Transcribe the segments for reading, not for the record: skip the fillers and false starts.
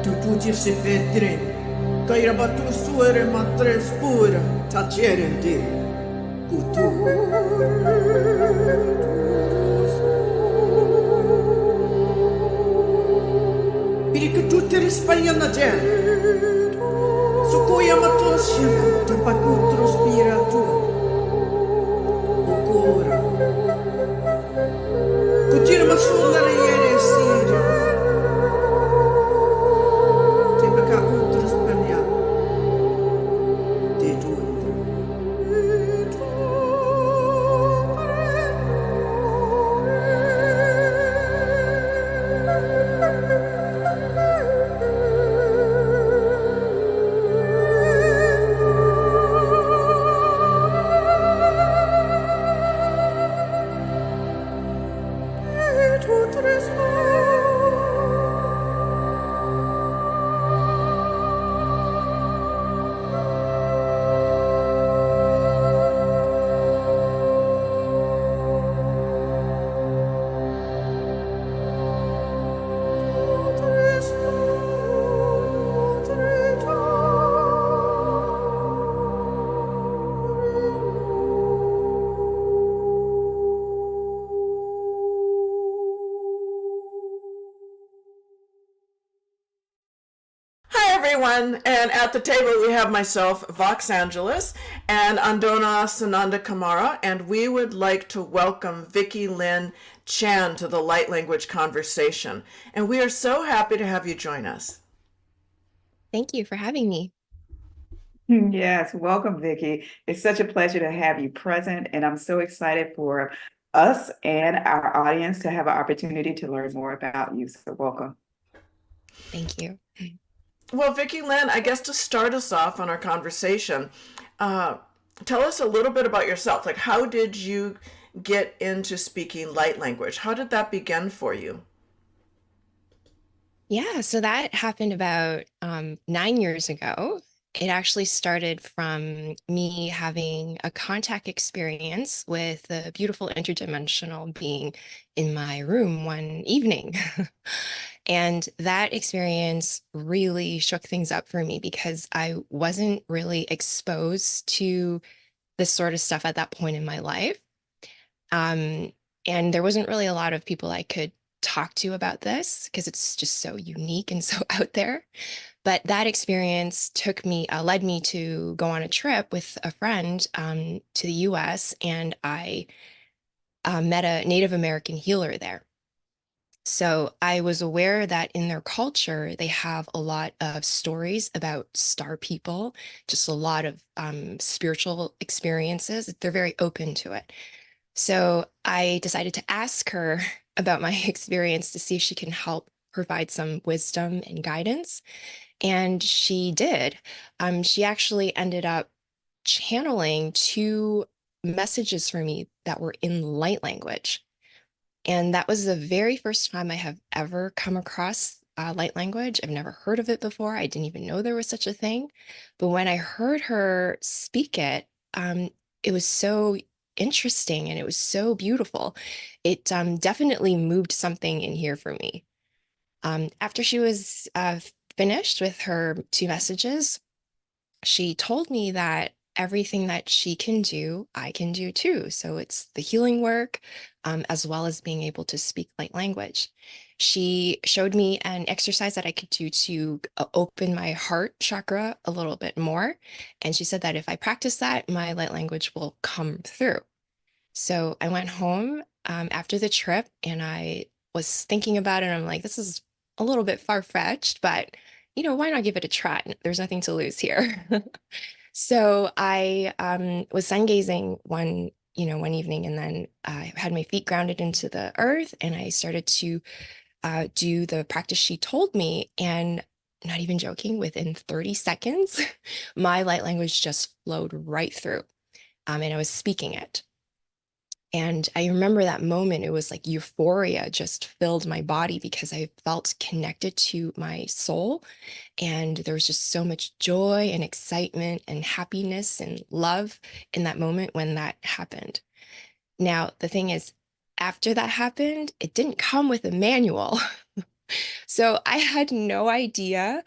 tutti si vedere, caira batu suere matre spura, tacere di Piri tutte rispagliano gente, su cui amatossi, te pacutro spirato, ancora. Continua ma suonare ieri sera, te pacutro spagnato, te tutto. Everyone, and at the table we have myself, Vox Angelis, and Andona Sananda Kamara, and we would like to welcome VickiLynn Chan to the Light Language Conversation. And we are so happy to have you join us. Thank you for having me. Yes, welcome, Vicki. It's such a pleasure to have you present, and I'm so excited for us and our audience to have an opportunity to learn more about you. So welcome. Thank you. Well, VickiLynn, I guess to start us off on our conversation, tell us a little bit about yourself. Like, how did you get into speaking light language? How did that begin for you? Yeah, so that happened about 9 years ago. It actually started from me having a contact experience with a beautiful interdimensional being in my room one evening. And that experience really shook things up for me because I wasn't really exposed to this sort of stuff at that point in my life. Um, and there wasn't really a lot of people I could talk to about this because it's just so unique and so out there. But that experience led me to go on a trip with a friend to the US, and I met a Native American healer there. So I was aware that in their culture, they have a lot of stories about star people, just a lot of spiritual experiences. They're very open to it. So I decided to ask her about my experience to see if she can help provide some wisdom and guidance. And she did. She actually ended up channeling two messages for me that were in light language. And that was the very first time I have ever come across light language. I've never heard of it before. I didn't even know there was such a thing. But when I heard her speak it, it was so interesting and it was so beautiful. It definitely moved something in here for me. After she was finished with her two messages, she told me that everything that she can do, I can do too. So it's the healing work, as well as being able to speak light language. She showed me an exercise that I could do to open my heart chakra a little bit more. And she said that if I practice that, my light language will come through. So I went home after the trip and I was thinking about it. And I'm like, this is a little bit far-fetched, but why not give it a try? There's nothing to lose here. So I was sun gazing one evening, and then I had my feet grounded into the earth, and I started to do the practice she told me. And not even joking, within 30 seconds, my light language just flowed right through, and I was speaking it. And I remember that moment, it was like euphoria just filled my body because I felt connected to my soul. And there was just so much joy and excitement and happiness and love in that moment when that happened. Now, the thing is, after that happened, it didn't come with a manual. So I had no idea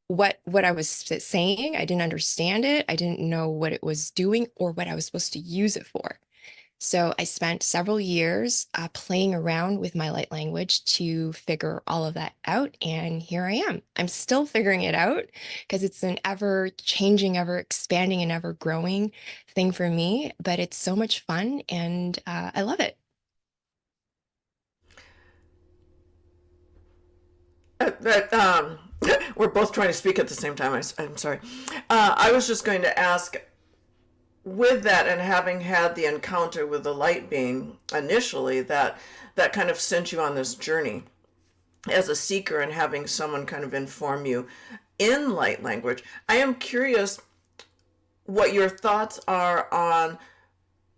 what I was saying. I didn't understand it. I didn't know what it was doing or what I was supposed to use it for. So I spent several years playing around with my light language to figure all of that out. And here I am. I'm still figuring it out because it's an ever changing, ever expanding, and ever growing thing for me. But it's so much fun and I love it. That we're both trying to speak at the same time. I'm sorry. I was just going to ask, with that and having had the encounter with the light being initially, that kind of sent you on this journey as a seeker and having someone kind of inform you in light language. I am curious what your thoughts are on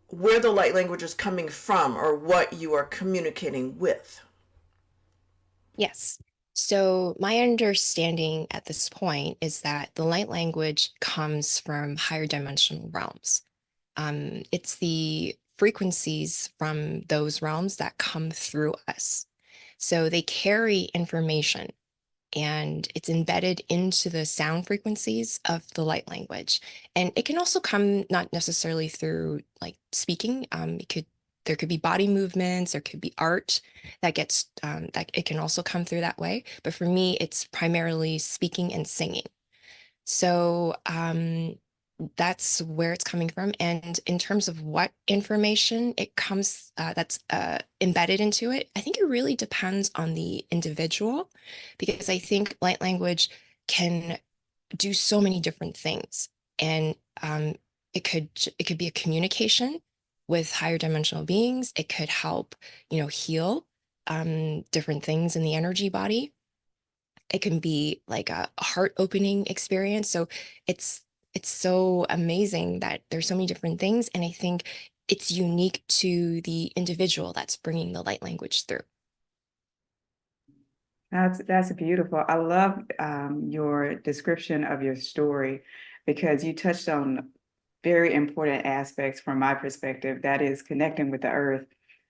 where the light language is coming from or what you are communicating with. Yes. So my understanding at this point is that the light language comes from higher dimensional realms. It's the frequencies from those realms that come through us. So they carry information and it's embedded into the sound frequencies of the light language. And it can also come not necessarily through like speaking. There could be body movements, there could be art that it can also come through that way. But for me, it's primarily speaking and singing. So that's where it's coming from. And in terms of what information it comes that's embedded into it, I think it really depends on the individual because I think light language can do so many different things. And it could be a communication with higher dimensional beings. It could help, heal different things in the energy body. It can be like a heart opening experience. So it's it's so amazing that there's so many different things. And I think it's unique to the individual that's bringing the light language through. That's beautiful. I love your description of your story because you touched on very important aspects from my perspective. That is connecting with the earth,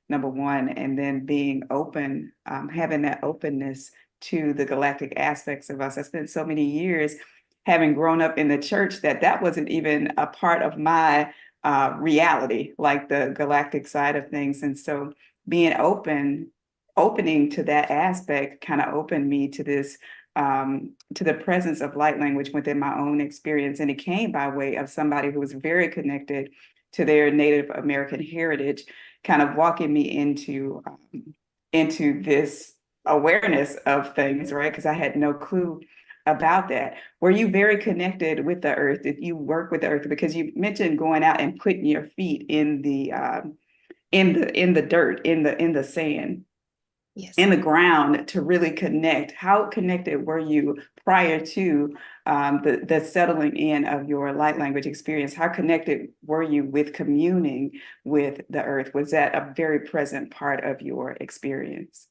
number one, and then being open, having that openness to the galactic aspects of us. I spent so many years having grown up in the church that wasn't even a part of my reality, like the galactic side of things. And so being opening to that aspect kind of opened me to this to the presence of light language within my own experience. And it came by way of somebody who was very connected to their Native American heritage, kind of walking me into this awareness of things, right? Because I had no clue about that. Were you very connected with the earth? Did you work with the earth? Because you mentioned going out and putting your feet in the dirt, in the sand, Yes. in the ground to really connect. How connected were you prior to the settling in of your light language experience? How connected were you with communing with the earth? Was that a very present part of your experience?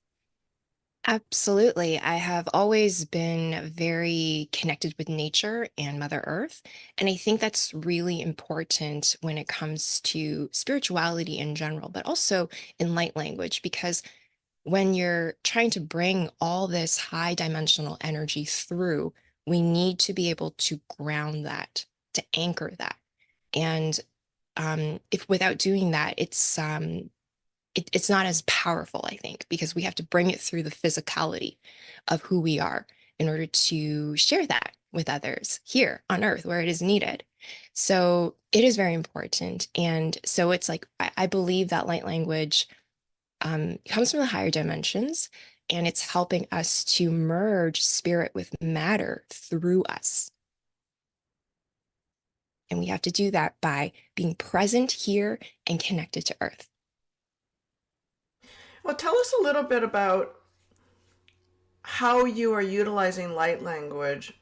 Absolutely. I have always been very connected with nature and Mother Earth. And I think that's really important when it comes to spirituality in general, but also in light language, because when you're trying to bring all this high dimensional energy through, we need to be able to ground that, to anchor that. And if without doing that, it's not as powerful, I think, because we have to bring it through the physicality of who we are in order to share that with others here on Earth where it is needed. So it is very important. And so it's like, I believe that light language comes from the higher dimensions and it's helping us to merge spirit with matter through us. And we have to do that by being present here and connected to Earth. Well, tell us a little bit about how you are utilizing light language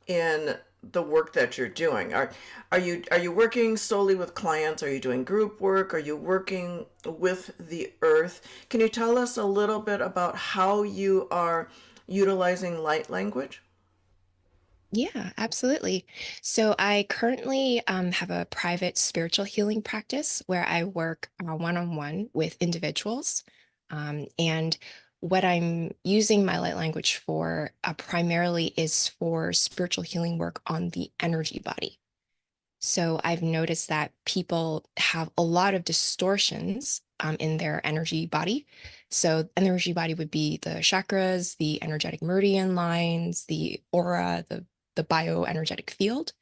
in the work that you're doing. Are you working solely with clients? Are you doing group work? Are you working with the earth? Can you tell us a little bit about how you are utilizing light language? Yeah, absolutely. So I currently have a private spiritual healing practice where I work one-on-one with individuals. And what I'm using my light language for primarily is for spiritual healing work on the energy body. So I've noticed that people have a lot of distortions in their energy body. So energy body would be the chakras, the energetic meridian lines, the aura, the bioenergetic field,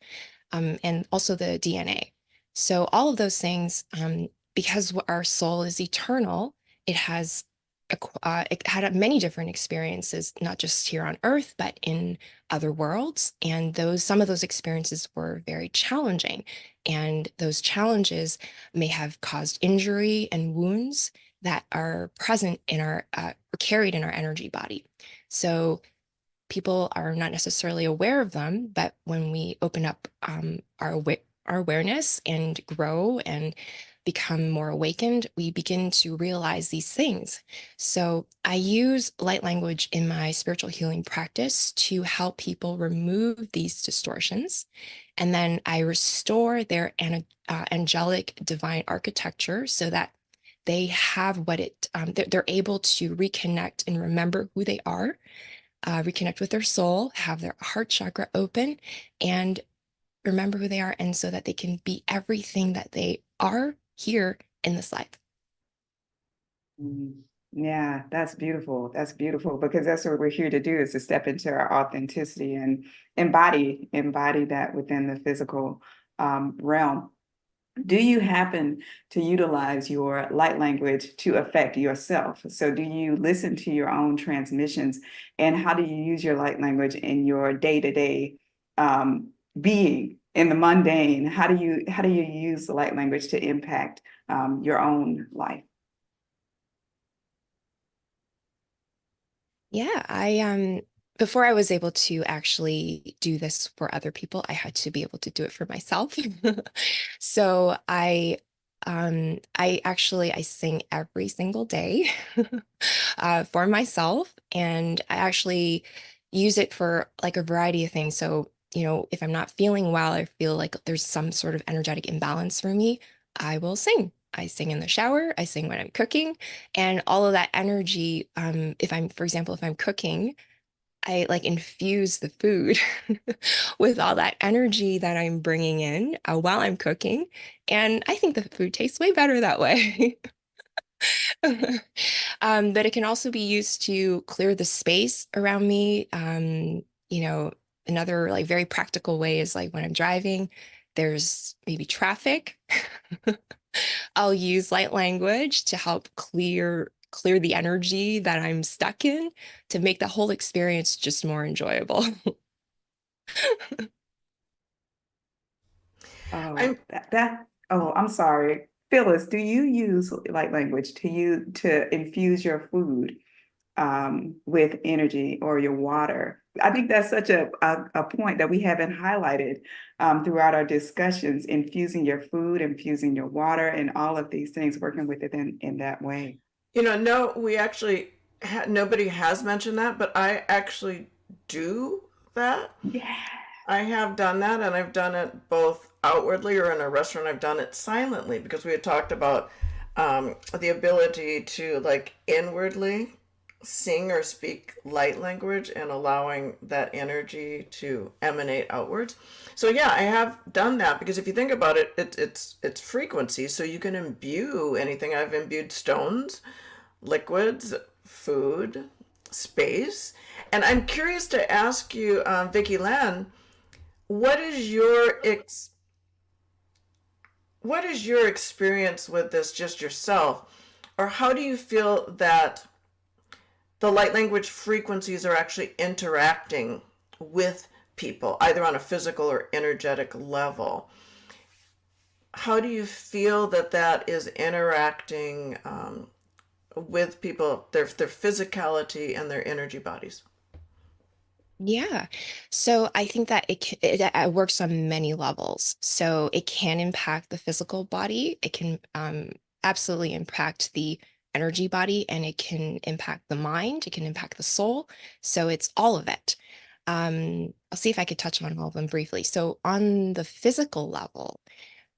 and also the DNA. So all of those things, because our soul is eternal, it has it had many different experiences, not just here on Earth, but in other worlds. And some of those experiences were very challenging. And those challenges may have caused injury and wounds that are present in our, carried in our energy body. So people are not necessarily aware of them, but when we open up our awareness and grow and become more awakened, we begin to realize these things. So I use light language in my spiritual healing practice to help people remove these distortions. And then I restore their angelic divine architecture so that they have they're able to reconnect and remember who they are, reconnect with their soul, have their heart chakra open, and remember who they are, and so that they can be everything that they are here in this life. Mm. Yeah, that's beautiful. That's beautiful because that's what we're here to do, is to step into our authenticity and embody that within the physical realm. Do you happen to utilize your light language to affect yourself? So do you listen to your own transmissions, and how do you use your light language in your day-to-day being in the mundane? How do you use the light language to impact your own life? Yeah, I before I was able to actually do this for other people, I had to be able to do it for myself. So I sing every single day for myself, and I actually use it for like a variety of things. So, if I'm not feeling well, I feel like there's some sort of energetic imbalance for me, I will sing. I sing in the shower, I sing when I'm cooking, and all of that energy, for example, if I'm cooking, I like infuse the food with all that energy that I'm bringing in while I'm cooking. And I think the food tastes way better that way. But it can also be used to clear the space around me. Another like very practical way is like when I'm driving, there's maybe traffic. I'll use light language to help clear the energy that I'm stuck in, to make the whole experience just more enjoyable. Oh, I'm oh, I'm sorry. Phyllis, do you use light language to infuse your food with energy, or your water? I think that's such a point that we haven't highlighted throughout our discussions, infusing your food, infusing your water, and all of these things, working with it in that way. No, we actually nobody has mentioned that, but I actually do that. Yeah. I have done that, and I've done it both outwardly or in a restaurant. I've done it silently because we had talked about the ability to like inwardly sing or speak light language and allowing that energy to emanate outwards. So yeah, I have done that because if you think about it, it's frequency, so you can imbue anything. I've imbued stones, liquids, food, space. And I'm curious to ask you, VickiLynn, what is your experience with this, just yourself, or how do you feel that the light language frequencies are actually interacting with people, either on a physical or energetic level? How do you feel that is interacting with people, their physicality and their energy bodies? Yeah. So I think that it works on many levels. So it can impact the physical body. It can absolutely impact the energy body, and it can impact the mind. It can impact the soul. So it's all of it. I'll see if I could touch on all of them briefly. So on the physical level,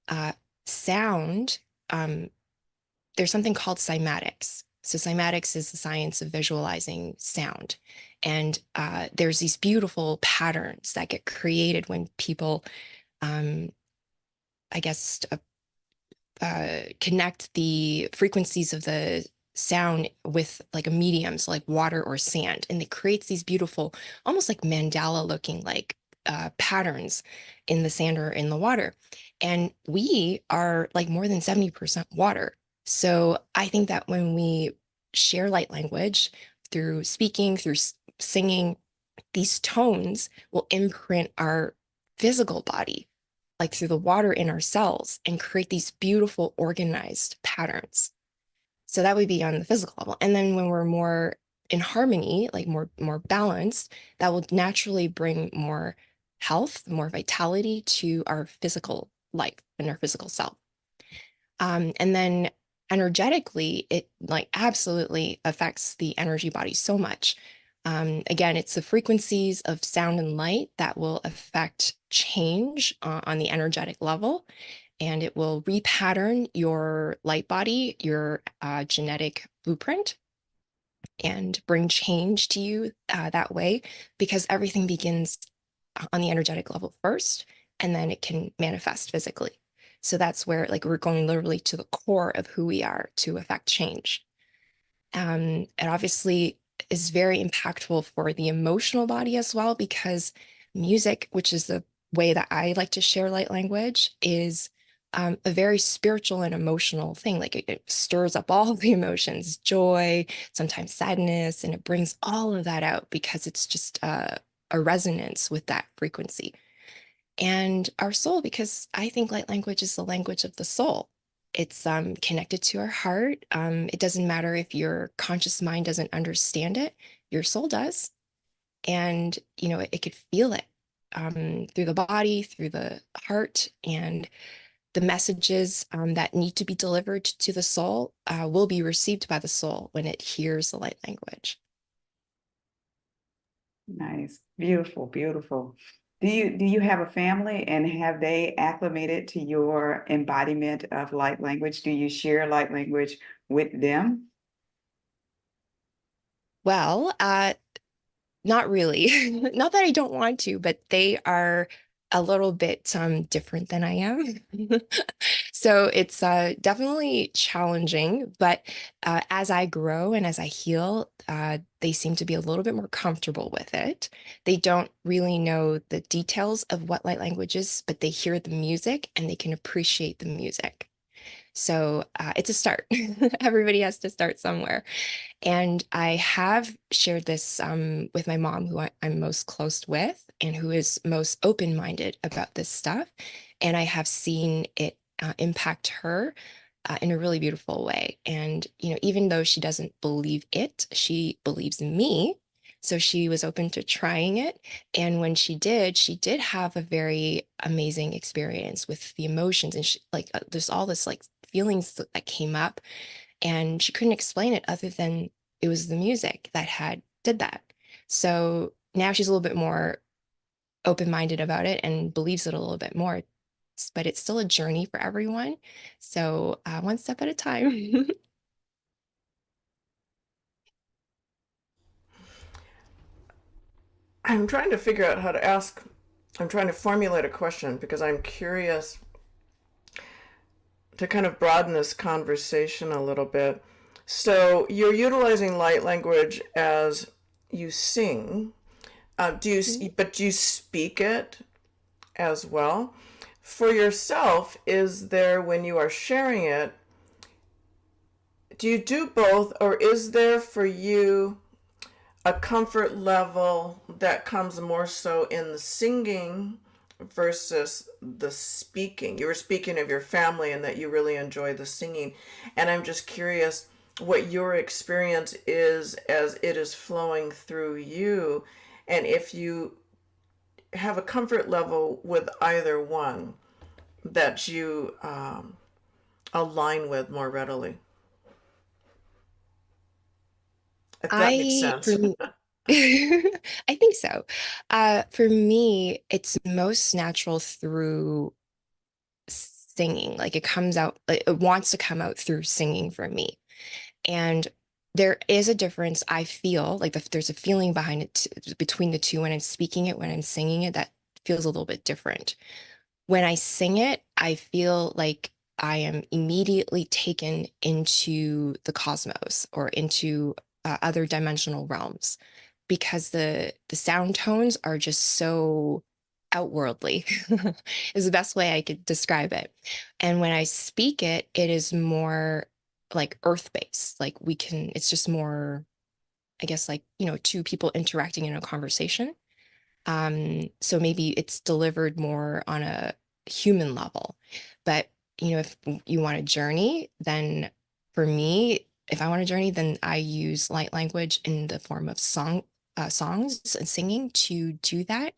uh, sound, there's something called cymatics. So cymatics is the science of visualizing sound. And there's these beautiful patterns that get created when people, I guess, connect the frequencies of the sound with like a medium, so like water or sand. And it creates these beautiful, almost like mandala looking like patterns in the sand or in the water. And we are like more than 70% water. So I think that when we share light language through speaking, through singing, these tones will imprint our physical body, like through the water in our cells, and create these beautiful organized patterns. So that would be on the physical level. And then when we're more in harmony, like more balanced, that will naturally bring more health, more vitality to our physical life and our physical self. And then energetically, it like absolutely affects the energy body so much. Again, it's the frequencies of sound and light that will affect change on the energetic level, and it will repattern your light body, your genetic blueprint, and bring change to you that way, because everything begins on the energetic level first, and then it can manifest physically. So that's where like we're going literally to the core of who we are to affect change. It obviously is very impactful for the emotional body as well, because music, which is the way that I like to share light language, is a very spiritual and emotional thing. Like it stirs up all of the emotions, joy, sometimes sadness, and it brings all of that out because it's just a resonance with that frequency. And our soul, because I think light language is the language of the soul. It's connected to our heart. It doesn't matter if your conscious mind doesn't understand it, your soul does. And, you know, it could feel it through the body, through the heart, and the messages that need to be delivered to the soul will be received by the soul when it hears the light language. Nice. Beautiful, beautiful. Do you have a family, and have they acclimated to your embodiment of light language? Do you share light language with them? Well, not really. Not that I don't want to, but they are a little bit different than I am. So it's definitely challenging, but as I grow and as I heal, they seem to be a little bit more comfortable with it. They don't really know the details of what light language is, but they hear the music and they can appreciate the music. So it's a start. Everybody has to start somewhere. And I have shared this with my mom, who I'm most close with and who is most open-minded about this stuff. And I have seen it impact her in a really beautiful way. And, you know, even though she doesn't believe it, she believes in me. So she was open to trying it. And when she did have a very amazing experience with the emotions. And she, like, there's all this like feelings that came up, and she couldn't explain it other than it was the music that had did that. So now she's a little bit more open-minded about it and believes it a little bit more, but it's still a journey for everyone. So one step at a time. I'm trying to figure out how to ask. I'm trying to formulate a question because I'm curious to kind of broaden this conversation a little bit. So you're utilizing light language as you sing. But do you speak it as well? For yourself, is there, when you are sharing it, do you do both, or is there for you a comfort level that comes more so in the singing versus the speaking? You were speaking of your family and that you really enjoy the singing, and I'm just curious what your experience is as it is flowing through you, and if you have a comfort level with either one that you align with more readily, if that makes I sense. for me, I think so. For me, it's most natural through singing. Like it comes out, like, it wants to come out through singing for me. And there is a difference. I feel like there's a feeling behind it between the two. When I'm speaking it, when I'm singing it, that feels a little bit different. When I sing it, I feel like I am immediately taken into the cosmos or into other dimensional realms because the sound tones are just so outworldly is the best way I could describe it. And when I speak it, it is more like earth-based. Like it's just more, I guess, like, two people interacting in a conversation. So maybe it's delivered more on a human level. But, if you want a journey, then for me, if I want a journey, then I use light language in the form of songs and singing to do that.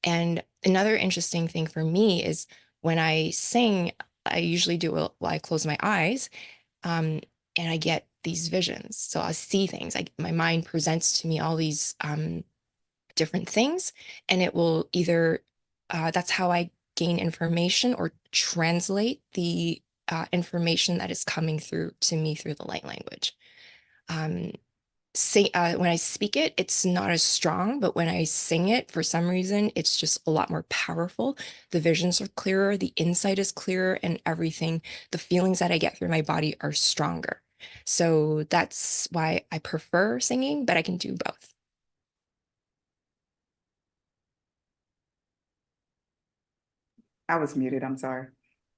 And another interesting thing for me is when I sing, I usually do it while I close my eyes, um, and I get these visions. So I see things. My mind presents to me all these different things, and it will either that's how I gain information or translate the information that is coming through to me through the light language. Um, when I speak it, it's not as strong, but when I sing it, for some reason, it's just a lot more powerful. The visions are clearer, the insight is clearer, and everything, the feelings that I get through my body are stronger. So that's why I prefer singing, but I can do both. I was muted, I'm sorry.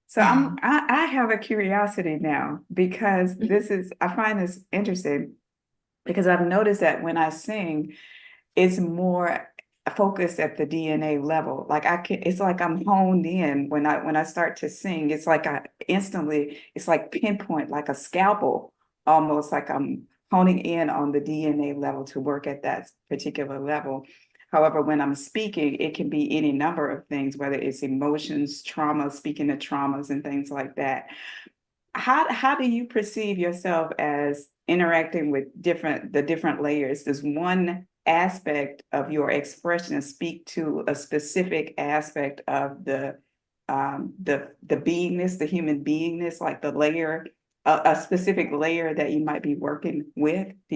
So I have a curiosity now because I find this interesting because I've noticed that when I sing, it's more focused at the DNA level. Like it's like I'm honed in when I start to sing. It's like it's like pinpoint, like a scalpel, almost like I'm honing in on the DNA level to work at that particular level. However, when I'm speaking, it can be any number of things, whether it's emotions, trauma, speaking of traumas and things like that. How do you perceive yourself as interacting with the different layers? Does one aspect of your expression speak to a specific aspect of the beingness, the human beingness, like the layer, a specific layer that you might be working with? Do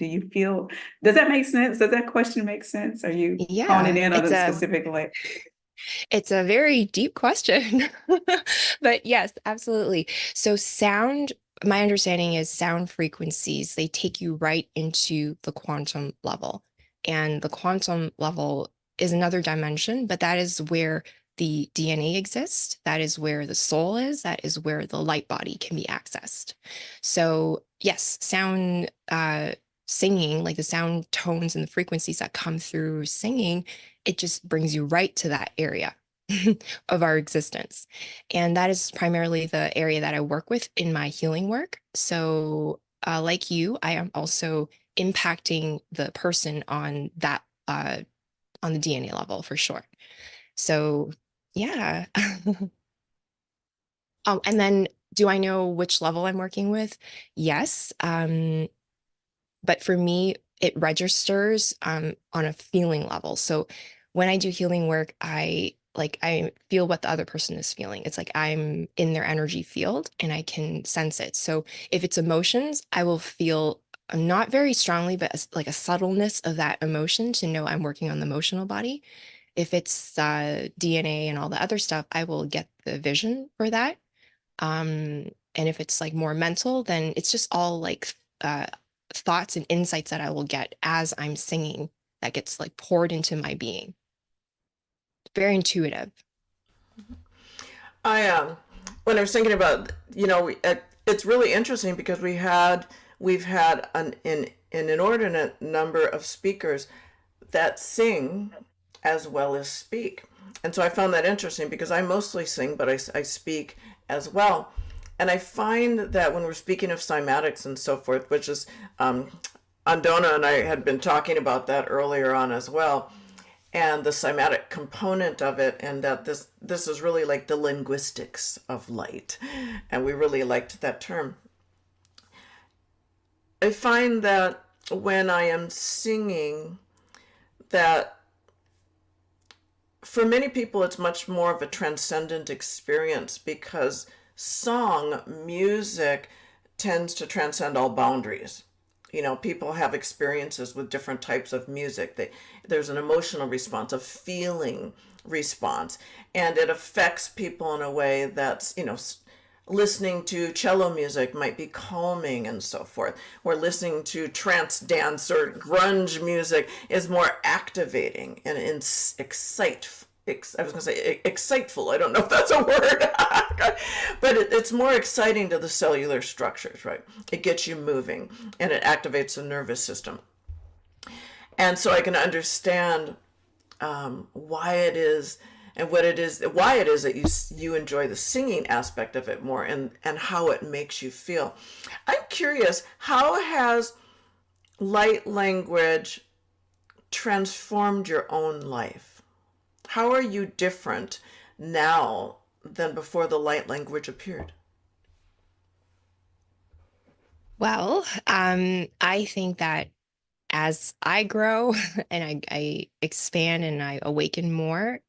you feel, does that make sense? Does that question make sense? Are you honing Yeah, in on a specific layer? it's a very deep question. But yes, absolutely. So sound, my understanding is sound frequencies, they take you right into the quantum level. And the quantum level is another dimension, but that is where the DNA exists. That is where the soul is. That is where the light body can be accessed. So yes, sound, singing, like the sound tones and the frequencies that come through singing, it just brings you right to that area of our existence. And that is primarily the area that I work with in my healing work. So, like you, I am also impacting the person on that, on the DNA level for sure. So, yeah. Oh, and then do I know which level I'm working with? Yes. But for me, it registers on a feeling level. So when I do healing work, I feel what the other person is feeling. It's like I'm in their energy field and I can sense it. So if it's emotions, I will feel not very strongly, but like a subtleness of that emotion to know I'm working on the emotional body. If it's DNA and all the other stuff, I will get the vision for that. And if it's like more mental, then it's just all like thoughts and insights that I will get as I'm singing that gets like poured into my being. Very intuitive. I when I was thinking about, it's really interesting because we've had an inordinate number of speakers that sing as well as speak. And so I found that interesting because I mostly sing, but I speak as well. And I find that when we're speaking of cymatics and so forth, which is, Andona and I had been talking about that earlier on as well, and the cymatic component of it, and that this is really like the linguistics of light. And we really liked that term. I find that when I am singing, that for many people it's much more of a transcendent experience because music tends to transcend all boundaries. People have experiences with different types of music. There's an emotional response, a feeling response, and it affects people in a way that's, listening to cello music might be calming and so forth. Or listening to trance dance or grunge music is more activating and I was going to say exciteful. I don't know if that's a word, but it's more exciting to the cellular structures, right? It gets you moving and it activates the nervous system. And so I can understand why it is and why it is that you enjoy the singing aspect of it more, and how it makes you feel. I'm curious, how has light language transformed your own life? How are you different now than before the light language appeared? Well, I think that as I grow and I expand and I awaken more,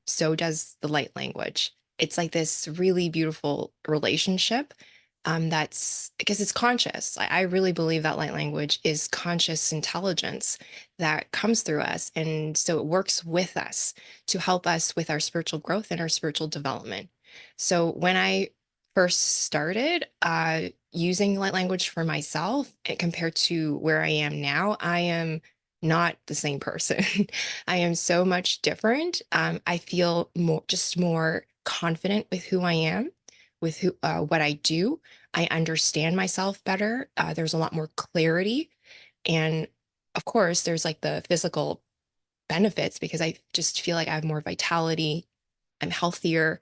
so does the light language. It's like this really beautiful relationship, that's because it's conscious. I really believe that light language is conscious intelligence that comes through us. And so it works with us to help us with our spiritual growth and our spiritual development. So when I first started using light language for myself compared to where I am now, I am not the same person. I am so much different. I feel more confident with who I am, with what I do. I understand myself better. There's a lot more clarity. And of course, there's like the physical benefits because I just feel like I have more vitality. I'm healthier.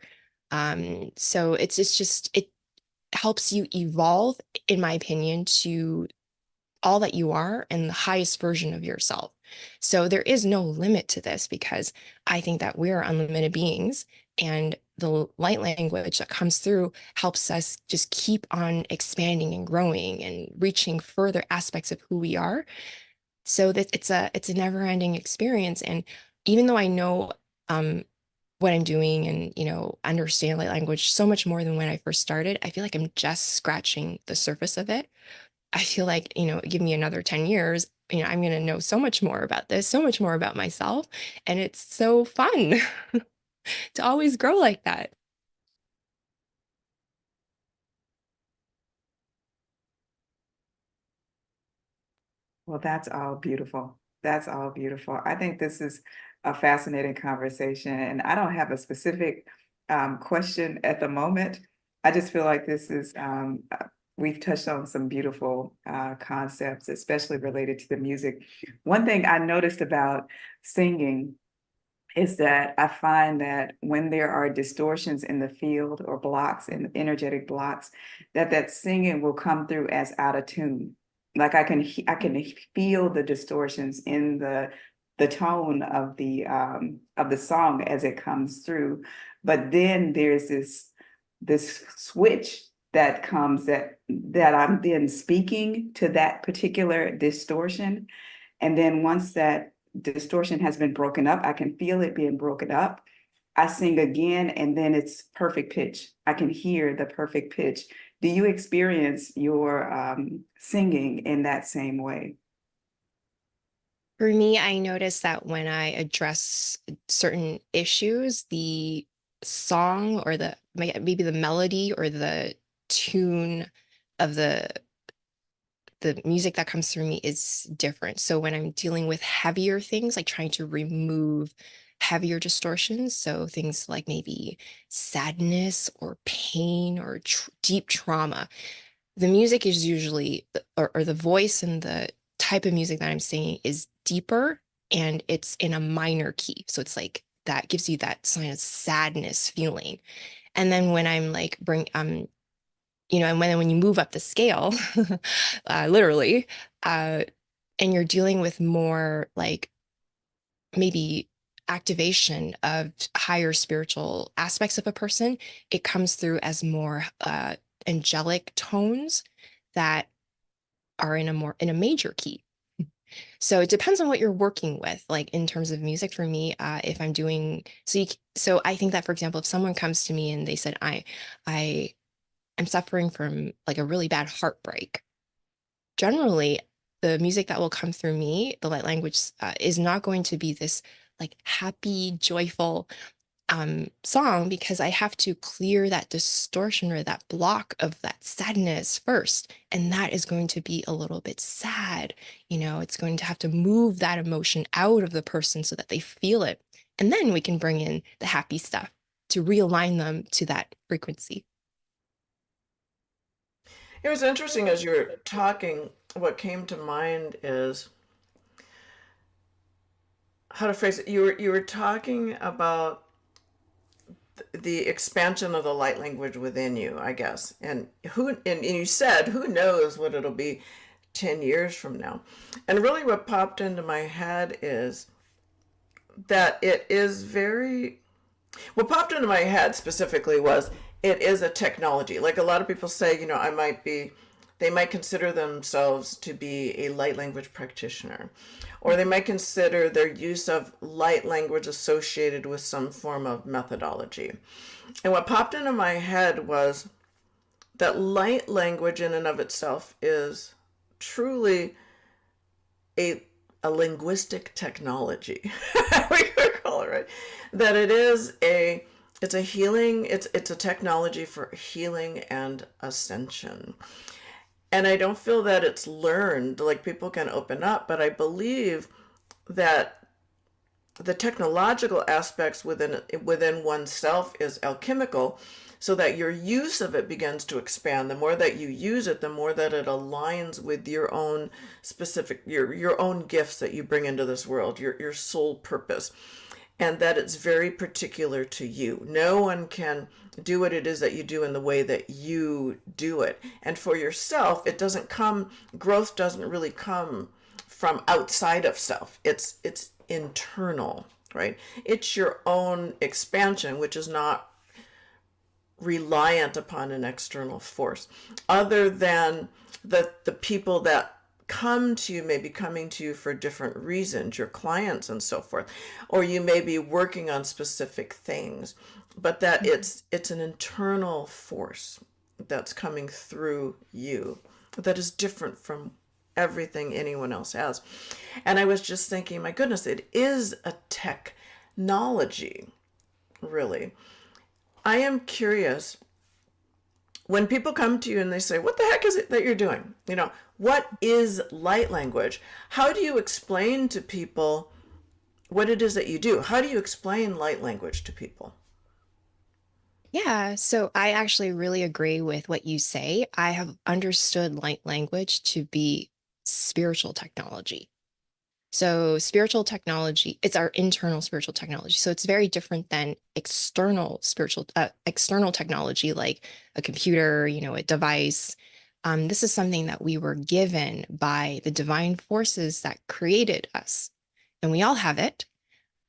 So it helps you evolve, in my opinion, to all that you are and the highest version of yourself. So there is no limit to this because I think that we're unlimited beings, and the light language that comes through helps us just keep on expanding and growing and reaching further aspects of who we are. So that it's a never-ending experience. And even though I know what I'm doing and, understand light language so much more than when I first started, I feel like I'm just scratching the surface of it. I feel like, give me another 10 years, I'm going to know so much more about this, so much more about myself. And it's so fun to always grow like that. Well, that's all beautiful. That's all beautiful. I think this is a fascinating conversation, and I don't have a specific question at the moment. I just feel like we've touched on some beautiful concepts, especially related to the music. One thing I noticed about singing is that I find that when there are distortions in the field or blocks in energetic blocks, that singing will come through as out of tune. Like I can feel the distortions in the tone of the song as it comes through. But then there's this switch that comes that I'm then speaking to that particular distortion. And then once that distortion has been broken up, I can feel it being broken up. I sing again, and then it's perfect pitch. I can hear the perfect pitch. Do you experience your singing in that same way? For me, I notice that when I address certain issues, the song or maybe the melody or the tune of the music that comes through me is different. So when I'm dealing with heavier things, like trying to remove heavier distortions, so things like maybe sadness or pain or deep trauma, the music is usually, or the voice and the type of music that I'm singing is deeper and it's in a minor key. So it's like that gives you that kind of sadness feeling. And then when I'm like and when you move up the scale, literally, uh, and you're dealing with more like maybe activation of higher spiritual aspects of a person, it comes through as more angelic tones that are in a major key. So it depends on what you're working with, like in terms of music. For me, if I'm doing so, I think that, for example, if someone comes to me and they said, I I'm suffering from like a really bad heartbreak. Generally, the music that will come through me, the light language, is not going to be this like happy, joyful song, because I have to clear that distortion or that block of that sadness first. And that is going to be a little bit sad. It's going to have to move that emotion out of the person so that they feel it. And then we can bring in the happy stuff to realign them to that frequency. It was interesting as you were talking, what came to mind is how to phrase it. You were talking about the expansion of the light language within you, I guess. And you said, who knows what it'll be 10 years from now. And really what popped into my head is that it is what popped into my head specifically was it is a technology. Like a lot of people say, they might consider themselves to be a light language practitioner, or they might consider their use of light language associated with some form of methodology. And what popped into my head was that light language in and of itself is truly a linguistic technology. We could call it, right? That it's a healing, it's a technology for healing and ascension. And I don't feel that it's learned, like people can open up, but I believe that the technological aspects within oneself is alchemical, so that your use of it begins to expand. The more that you use it, the more that it aligns with your own specific, your own gifts that you bring into this world, your soul purpose, and that it's very particular to you. No one can do what it is that you do in the way that you do it. And for yourself, growth doesn't really come from outside of self. It's internal, right? It's your own expansion, which is not reliant upon an external force, other than the people that come to you may be coming to you for different reasons, your clients and so forth, or you may be working on specific things, but that it's an internal force that's coming through you that is different from everything anyone else has. And I was just thinking, my goodness, it is a technology, really. I am curious, when people come to you and they say, what the heck is it that you're doing? What is light language? How do you explain to people what it is that you do? How do you explain light language to people? Yeah, so I actually really agree with what you say. I have understood light language to be spiritual technology. So spiritual technology, it's our internal spiritual technology. So it's very different than external technology like a computer, a device. This is something that we were given by the divine forces that created us, and we all have it.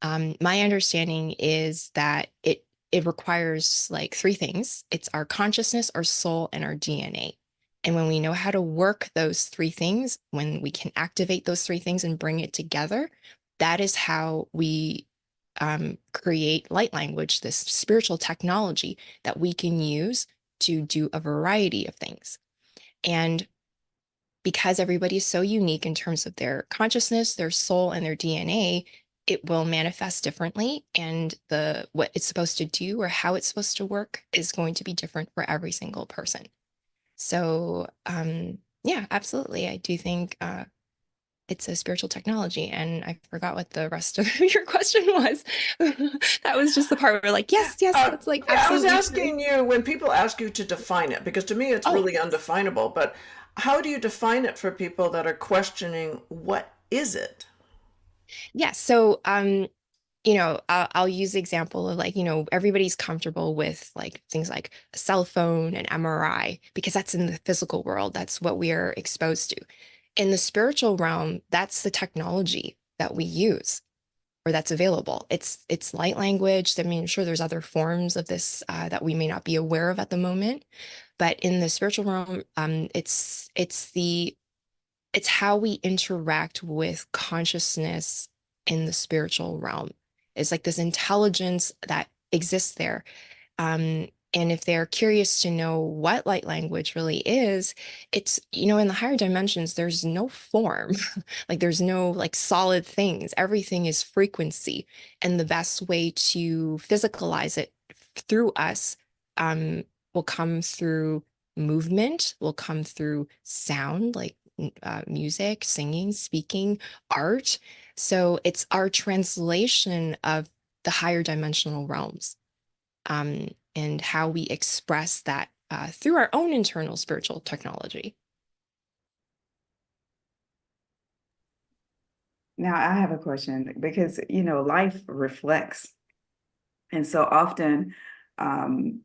My understanding is that it requires like three things. It's our consciousness, our soul, and our DNA. And when we know how to work those three things, when we can activate those three things and bring it together, that is how we create light language, this spiritual technology that we can use to do a variety of things. And because everybody is so unique in terms of their consciousness, their soul, and their DNA, it will manifest differently. And what it's supposed to do or how it's supposed to work is going to be different for every single person. So, yeah, absolutely. I do think it's a spiritual technology. And I forgot what the rest of your question was. That was just the part where like, yes, that's like yeah, absolutely. I was asking you, when people ask you to define it, because to me it's really undefinable, but how do you define it for people that are questioning what is it? Yeah. So, I'll use the example of like, everybody's comfortable with like things like a cell phone and MRI because that's in the physical world. That's what we are exposed to. In the spiritual realm, that's the technology that we use or that's available. It's light language. I mean, I'm sure there's other forms of this that we may not be aware of at the moment, but in the spiritual realm, it's how we interact with consciousness in the spiritual realm. It's like this intelligence that exists there. And if they're curious to know what light language really is, it's, in the higher dimensions, there's no form. Like there's no like solid things. Everything is frequency. And the best way to physicalize it through us um, will come through movement, will come through sound, like music, singing, speaking, art. So it's our translation of the higher dimensional realms, and how we express that through our own internal spiritual technology. Now, I have a question because, life reflects. And so often, um,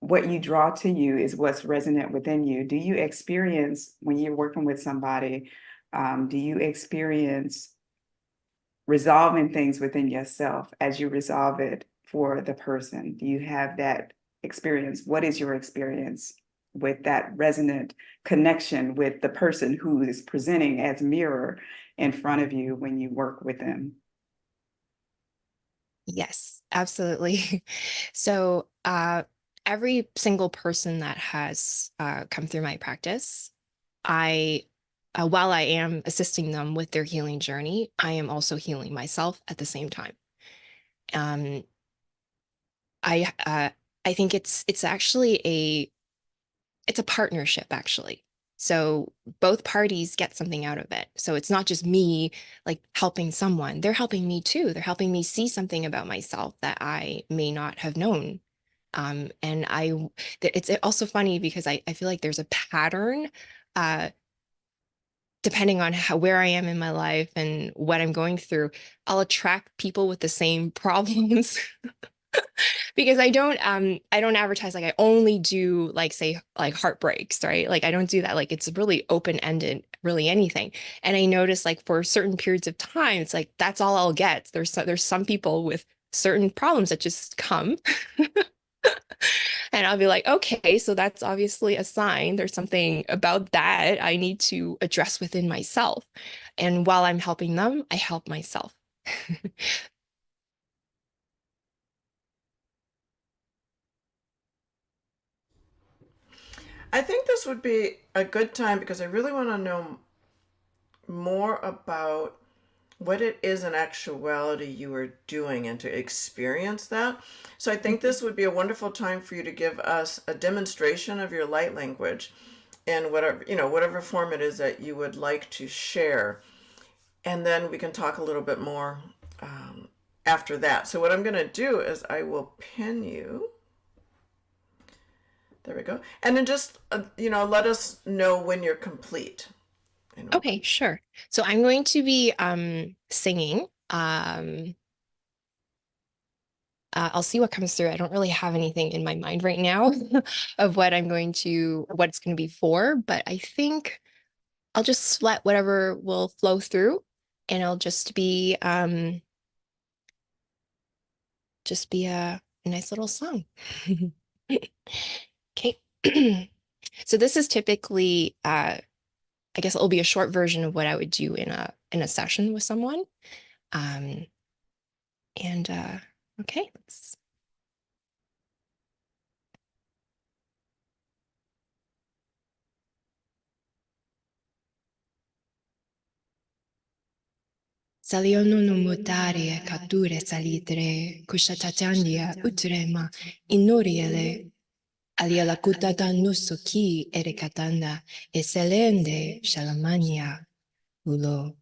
what you draw to you is what's resonant within you. Do you experience when you're working with somebody, do you experience resolving things within yourself as you resolve it for the person? Do you have that experience? What is your experience with that resonant connection with the person who is presenting as mirror in front of you when you work with them? Yes, absolutely. So every single person that has come through my practice, I while I am assisting them with their healing journey, I am also healing myself at the same time. Um, I think it's actually it's a partnership actually. So both parties get something out of it. So it's not just me like helping someone. They're helping me too. They're helping me see something about myself that I may not have known. And it's also funny because I feel like there's a pattern, uh, depending on where I am in my life and what I'm going through. I'll attract people with the same problems because I don't advertise like I only do like say like heartbreaks, right? Like I don't do that. Like it's really open-ended, really anything. And I notice like for certain periods of time, it's like that's all I'll get. There's some people with certain problems that just come and I'll be like, okay, so that's obviously a sign. There's something about that I need to address within myself. And while I'm helping them, I help myself. I think this would be a good time because I really want to know more about what it is in actuality you are doing and to experience that. So I think this would be a wonderful time for you to give us a demonstration of your light language in whatever, whatever form it is that you would like to share. And then we can talk a little bit more after that. So what I'm going to do is I will pin you. There we go. And then just, let us know when you're complete. Okay, sure. So I'm going to be singing. I'll see what comes through. I don't really have anything in my mind right now of what what it's going to be for, but I think I'll just let whatever will flow through, and it'll just be a nice little song. Okay. So this is typically, I guess it'll be a short version of what I would do in a session with someone. Um, and okay, let's. Saliono no mutare kature salitre kushatatania utrema inoriele aliela kutata nusuki erekatanda eselende shalamania ulo.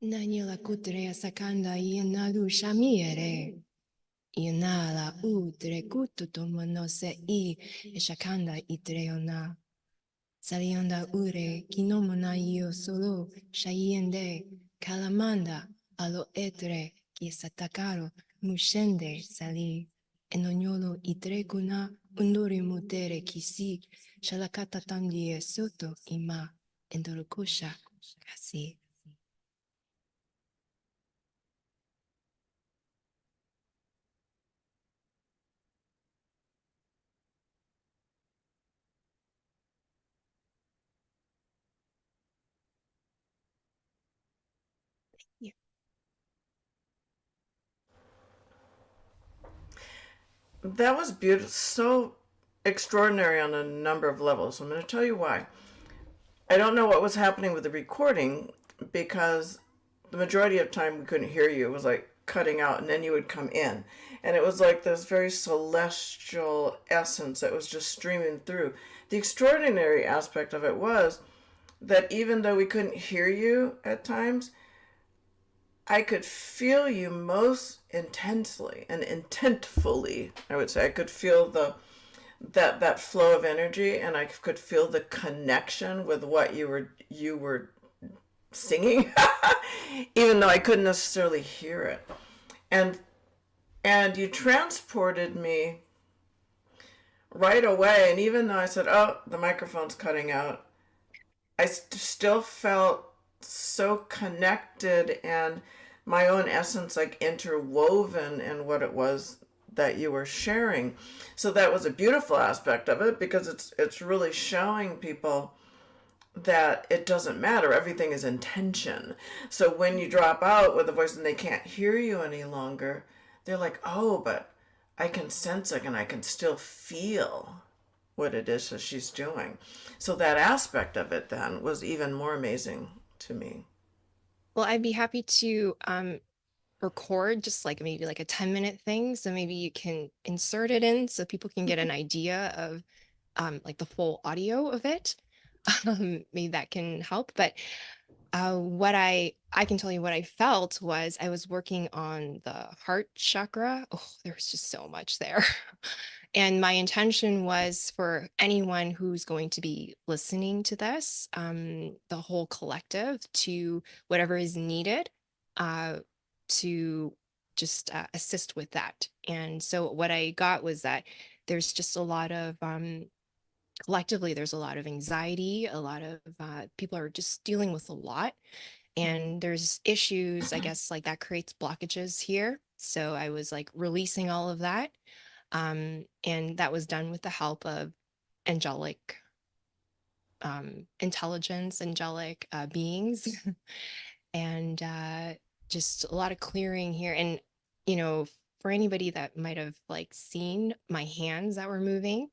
Nanyala kutrea sakanda yenadu shamiere. Inala udre kututomo no se I shakanda itreona. Salianda ure kinomona io solo shayende kalamanda alo etre kisatakaro mushende sali. Enonyolo itrekuna undori mutere kisi shalakata tandie soto ima endorokosha kasi. That was beautiful, so extraordinary on a number of levels. I'm going to tell you why. I don't know what was happening with the recording because the majority of time we couldn't hear you. It was like cutting out, and then you would come in. And it was like this very celestial essence that was just streaming through. The extraordinary aspect of it was that even though we couldn't hear you at times, I could feel you most intensely and intentfully, I would say. I could feel that flow of energy, and I could feel the connection with what you were singing, even though I couldn't necessarily hear it. And you transported me right away. And even though I said, "Oh, the microphone's cutting out," I still felt so connected, and my own essence like interwoven in what it was that you were sharing. So that was a beautiful aspect of it, because it's really showing people that it doesn't matter. Everything is intention. So when you drop out with a voice and they can't hear you any longer, they're like, "Oh, but I can sense it, and I can still feel what it is that she's doing." So that aspect of it then was even more amazing to me. Well, I'd be happy to record just like maybe like a 10-minute thing. So maybe you can insert it in so people can get an idea of like the full audio of it. Maybe that can help. But what I can tell you what I felt was I was working on the heart chakra. Oh, there was just so much there. And my intention was for anyone who's going to be listening to this, the whole collective, to whatever is needed, to just assist with that. And so what I got was that there's just a lot of collectively, there's a lot of anxiety, a lot of people are just dealing with a lot. And there's issues, I guess, like that creates blockages here. So I was like releasing all of that. And that was done with the help of angelic intelligence, angelic beings, and just a lot of clearing here. And, you know, for anybody that might have like seen my hands that were moving,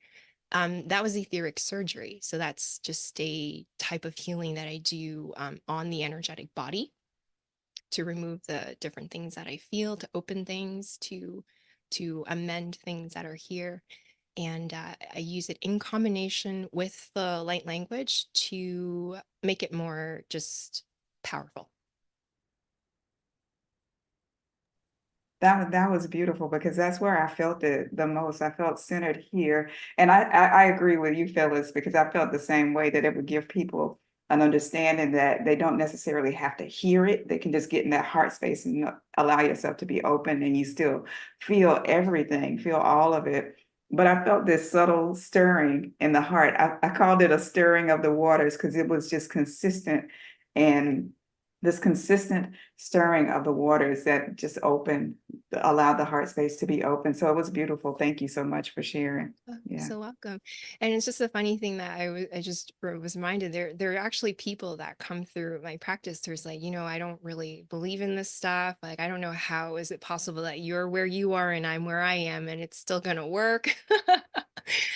that was etheric surgery. So that's just a type of healing that I do on the energetic body to remove the different things that I feel, to open things, to amend things that are here. And I use it in combination with the light language to make it more just powerful. That was beautiful, because that's where I felt it the most. I felt centered here. And I agree with you, Phyllis, because I felt the same way, that it would give people an understanding that they don't necessarily have to hear it. They can just get in that heart space and allow yourself to be open, and you still feel everything, feel all of it. But I felt this subtle stirring in the heart. I called it a stirring of the waters, because it was just consistent, and this consistent stirring of the waters that just opened, allowed the heart space to be open. So it was beautiful. Thank you so much for sharing. Oh, you're Yeah. so welcome. And it's just a funny thing that I just was reminded, there are actually people that come through my practice. There's like, I don't really believe in this stuff. Like, I don't know, how is it possible that you're where you are and I'm where I am and it's still gonna work?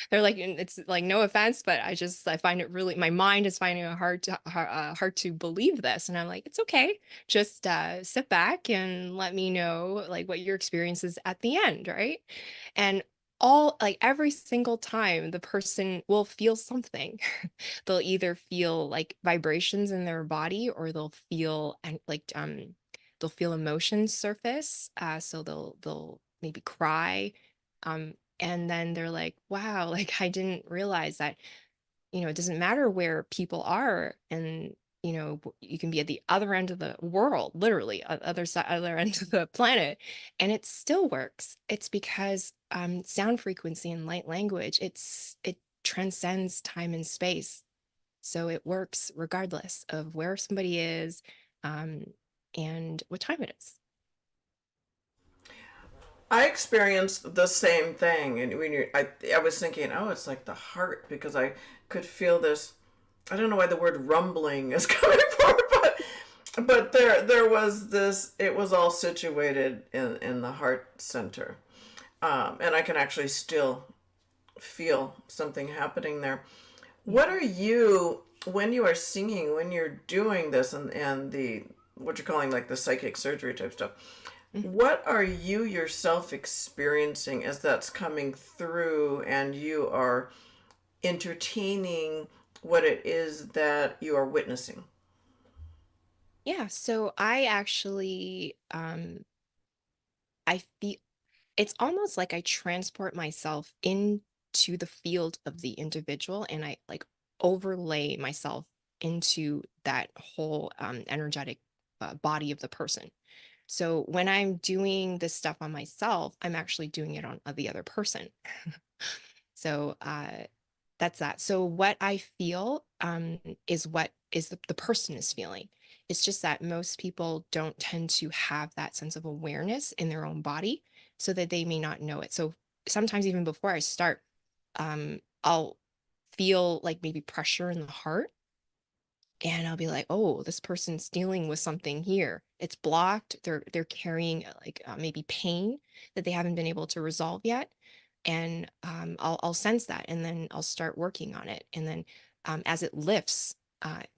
They're like, and it's like, no offense, but I find it really, my mind is finding it hard to believe this. And I'm like, it's okay. Just sit back and let me know like what your experience is at the end, right? And all like every single time the person will feel something. They'll either feel like vibrations in their body, or they'll feel and like they'll feel emotions surface. So they'll maybe cry. And then they're like, wow, like I didn't realize that, it doesn't matter where people are. And, you can be at the other end of the world, literally other side, other end of the planet, and it still works. It's because sound frequency and light language, it transcends time and space. So it works regardless of where somebody is, um, and what time it is. I experienced the same thing, and I was thinking, oh, it's like the heart, because I could feel this. I don't know why the word rumbling is coming forward, but there was this. It was all situated in the heart center, and I can actually still feel something happening there. What are you, when you are singing, when you're doing this, and the what you're calling like the psychic surgery type stuff. Mhm. What are you yourself experiencing as that's coming through and you are entertaining what it is that you are witnessing? Yeah, so I actually I feel it's almost like I transport myself into the field of the individual and I like overlay myself into that whole energetic body of the person. So when I'm doing this stuff on myself, I'm actually doing it on the other person. So that's that. So what I feel is what is the person is feeling. It's just that most people don't tend to have that sense of awareness in their own body, so that they may not know it. So sometimes even before I start, I'll feel like maybe pressure in the heart, and I'll be like, oh, this person's dealing with something here. It's blocked. They're carrying like maybe pain that they haven't been able to resolve yet, and I'll sense that, and then I'll start working on it, and then as it lifts,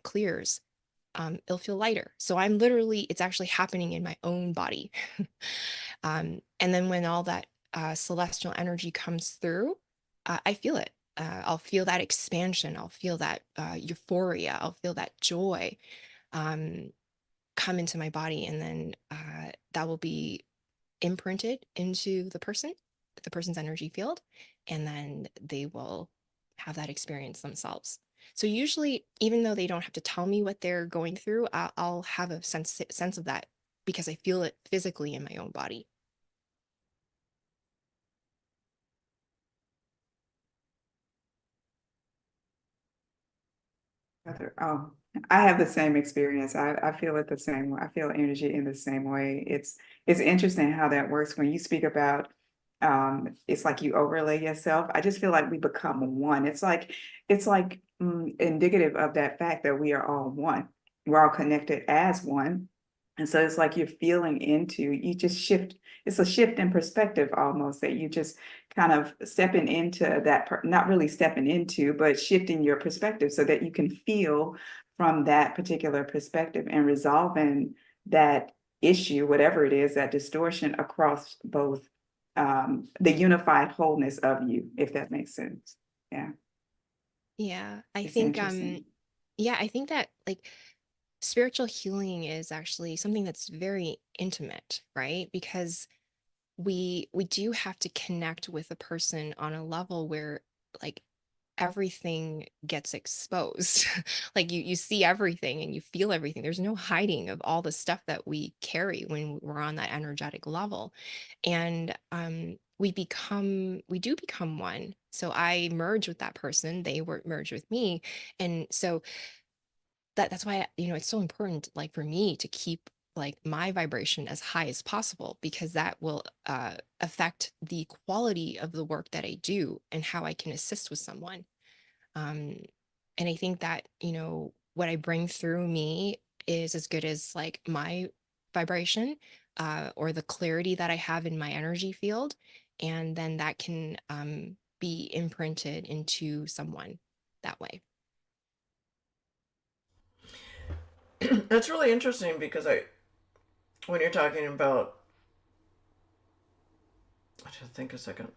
clears, it'll feel lighter. So I'm literally, it's actually happening in my own body. And then when all that celestial energy comes through, I feel it. I'll feel that expansion. I'll feel that euphoria. I'll feel that joy um, come into my body. And then that will be imprinted into the person's energy field. And then they will have that experience themselves. So usually, even though they don't have to tell me what they're going through, I'll have a sense of that because I feel it physically in my own body. Oh, I have the same experience. I feel it the same way. I feel energy in the same way. It's interesting how that works when you speak about it's like you overlay yourself. I just feel like we become one. It's like indicative of that fact that we are all one. We're all connected as one. And so it's like you're feeling into, you just shift. It's a shift in perspective almost that you just kind of stepping into that, not really stepping into, but shifting your perspective so that you can feel from that particular perspective and resolving that issue, whatever it is, that distortion across both the unified wholeness of you, if that makes sense. Yeah, Yeah, I it's think interesting. yeah, I think that like spiritual healing is actually something that's very intimate, right? Because we do have to connect with a person on a level where like everything gets exposed. Like you see everything and you feel everything. There's no hiding of all the stuff that we carry when we're on that energetic level. And we do become one. So I merge with that person, they were merged with me. And so that's why, it's so important like for me to keep like my vibration as high as possible because that will affect the quality of the work that I do and how I can assist with someone. um, and I think that, what I bring through me is as good as like my vibration, or the clarity that I have in my energy field. And then that can be imprinted into someone that way. That's really interesting because when you're talking about, I have to think a second.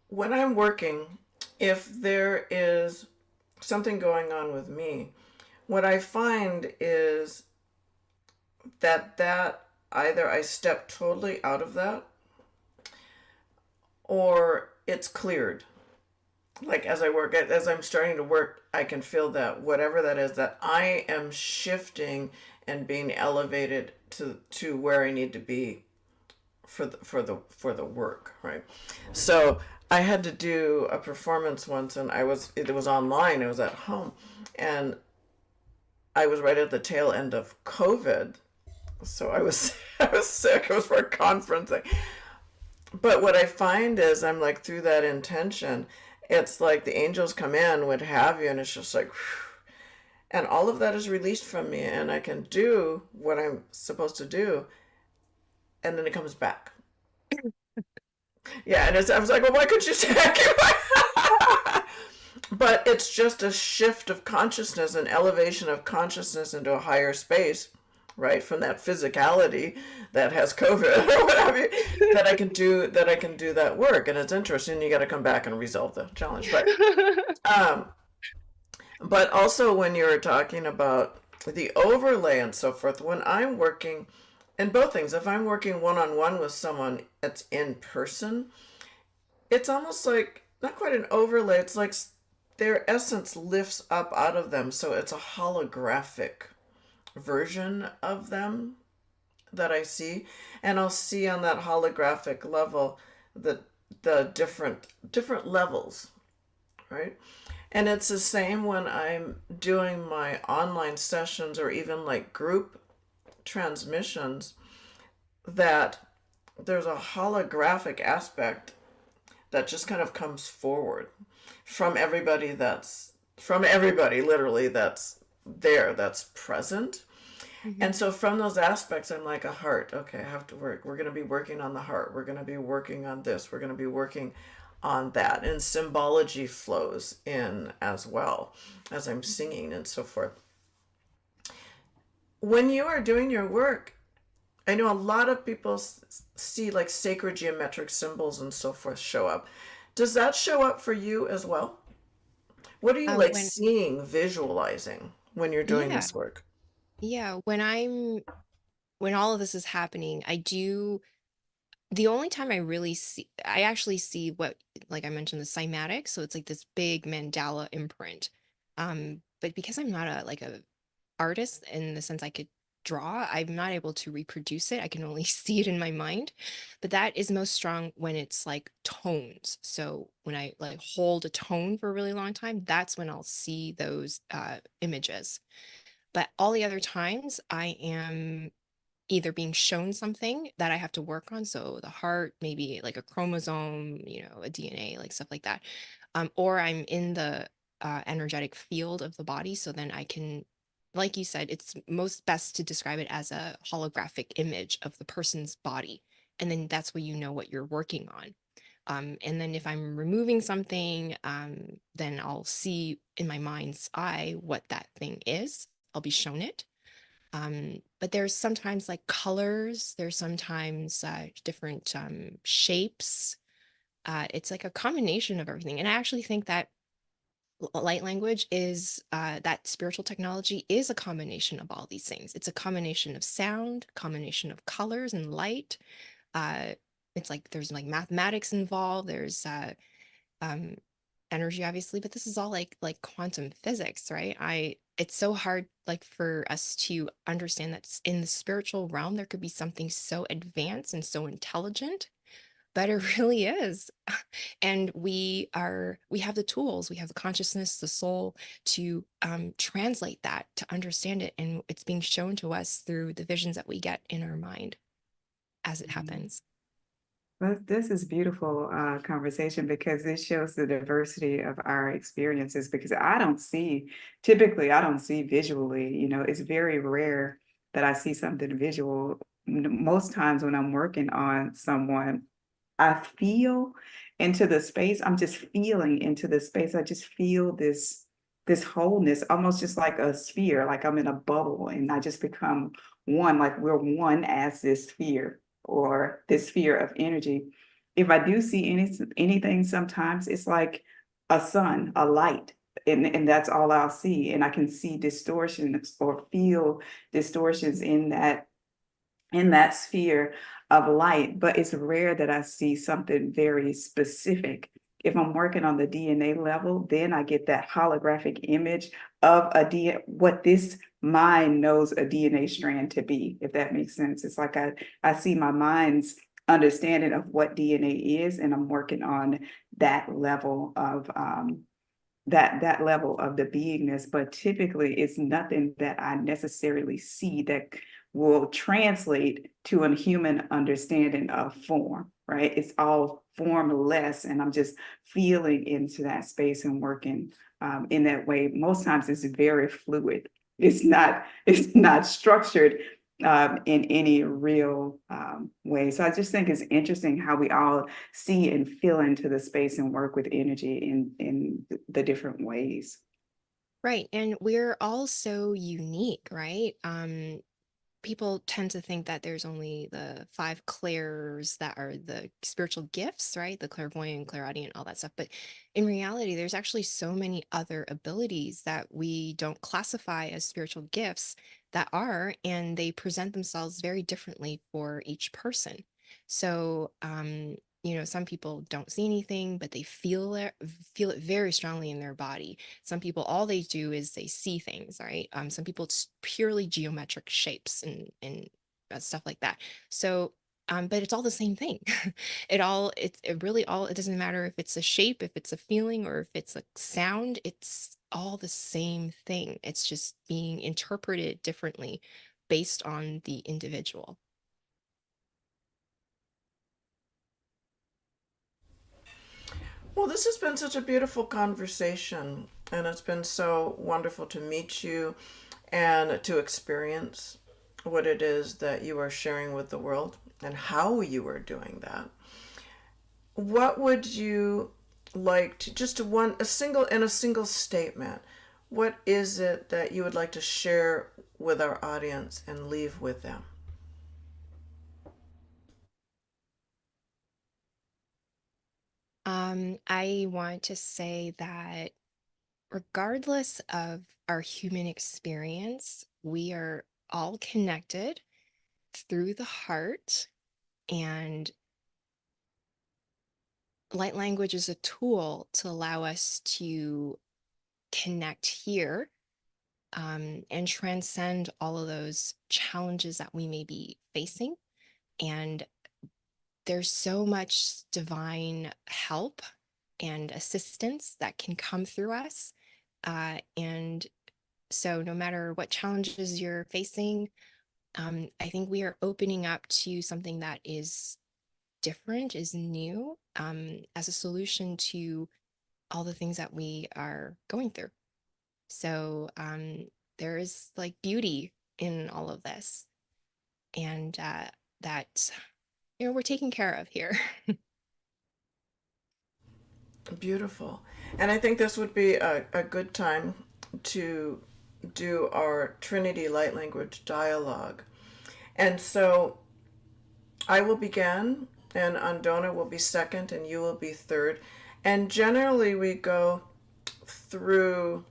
When I'm working, if there is something going on with me, what I find is that either I step totally out of that or it's cleared. Like as I work, as I'm starting to work, I can feel that whatever that is, that I am shifting and being elevated to where I need to be for the work, right? So I had to do a performance once, and it was online. It was at home, and I was right at the tail end of COVID, so I was I was sick. I was for a conference thing. But what I find is I'm like through that intention, it's like the angels come in, would have you, and it's just like, whew, and all of that is released from me, and I can do what I'm supposed to do, and then it comes back. Yeah, and I was like, well, why couldn't you say that? But it's just a shift of consciousness, an elevation of consciousness into a higher space right? From that physicality that has COVID or what have you, that I can do that work. And it's interesting. You got to come back and resolve the challenge. Um, but also when you're talking about the overlay and so forth, when I'm working in both things, if I'm working one-on-one with someone that's in person, it's almost like not quite an overlay. It's like their essence lifts up out of them. So it's a holographic version of them that I see. And I'll see on that holographic level the different levels, right? And it's the same when I'm doing my online sessions or even like group transmissions, that there's a holographic aspect that just kind of comes forward from everybody literally that's there, that's present. And so from those aspects, I'm like a heart. Okay, I have to work. We're going to be working on the heart. We're going to be working on this. We're going to be working on that. And symbology flows in as well as I'm singing and so forth. When you are doing your work, I know a lot of people see like sacred geometric symbols and so forth show up. Does that show up for you as well? What are you like When seeing, visualizing when you're doing yeah, this work? yeah, when all of this is happening, the only time I actually see what, like I mentioned, the cymatic, so it's like this big mandala imprint. But because I'm not a artist in the sense I could draw, I'm not able to reproduce it. I can only see it in my mind. But that is most strong when it's like tones. So when I like hold a tone for a really long time, that's when I'll see those images. But all the other times I am either being shown something that I have to work on. So the heart, maybe like a chromosome, a DNA, like stuff like that. Or I'm in the energetic field of the body. So then I can, like you said, it's most best to describe it as a holographic image of the person's body. And then that's what you know what you're working on. And then if I'm removing something, then I'll see in my mind's eye what that thing is. I'll be shown it. But there's sometimes like colors, there's sometimes different shapes. It's like a combination of everything. And I actually think that light language is that spiritual technology is a combination of all these things. It's a combination of sound, combination of colors and light. Uh, it's like there's like mathematics involved. There's um, energy, obviously, but this is all like quantum physics, right? It's so hard like for us to understand that in the spiritual realm there could be something so advanced and so intelligent, but it really is. And we have the tools, we have the consciousness, the soul to translate that, to understand it, and it's being shown to us through the visions that we get in our mind as it happens. Well, this is beautiful conversation because this shows the diversity of our experiences. Because typically, I don't see visually. It's very rare that I see something visual. Most times when I'm working on someone, I feel into the space. I'm just feeling into the space. I just feel this wholeness, almost just like a sphere, like I'm in a bubble and I just become one, like we're one as this sphere or this sphere of energy. If I do see anything, sometimes it's like a sun, a light, and that's all I'll see. And I can see distortions or feel distortions in that sphere of light, but it's rare that I see something very specific. If I'm working on the DNA level, then I get that holographic image of what this mind knows a DNA strand to be, if that makes sense. It's like I see my mind's understanding of what DNA is, and I'm working on that level of that level of the beingness. But typically it's nothing that I necessarily see that will translate to a human understanding of form, right? It's all formless, and I'm just feeling into that space and working in that way. Most times it's very fluid. It's not structured in any real way. So I just think it's interesting how we all see and feel into the space and work with energy in the different ways. Right. And we're all so unique, right? people tend to think that there's only the five clairs that are the spiritual gifts, right? The clairvoyant, clairaudient, all that stuff. But in reality, there's actually so many other abilities that we don't classify as spiritual gifts that are, and they present themselves very differently for each person. So, some people don't see anything, but they feel it very strongly in their body. Some people, all they do is they see things, right? Some people, it's purely geometric shapes and stuff like that. So, but it's all the same thing. It really all, it doesn't matter if it's a shape, if it's a feeling, or if it's a sound, it's all the same thing. It's just being interpreted differently based on the individual. Well, this has been such a beautiful conversation, and it's been so wonderful to meet you and to experience what it is that you are sharing with the world and how you are doing that. What would you like to, just in a single statement, what is it that you would like to share with our audience and leave with them? I want to say that regardless of our human experience, we are all connected through the heart, and light language is a tool to allow us to connect here, and transcend all of those challenges that we may be facing. And there's so much divine help and assistance that can come through us. And so, no matter what challenges you're facing, I think we are opening up to something that is different, is new, as a solution to all the things that we are going through. So, there is like beauty in all of this, and that we're taken care of here. Beautiful. And I think this would be a good time to do our Trinity Light Language dialogue. And so I will begin, and Andona will be second, and you will be third. And generally, we go through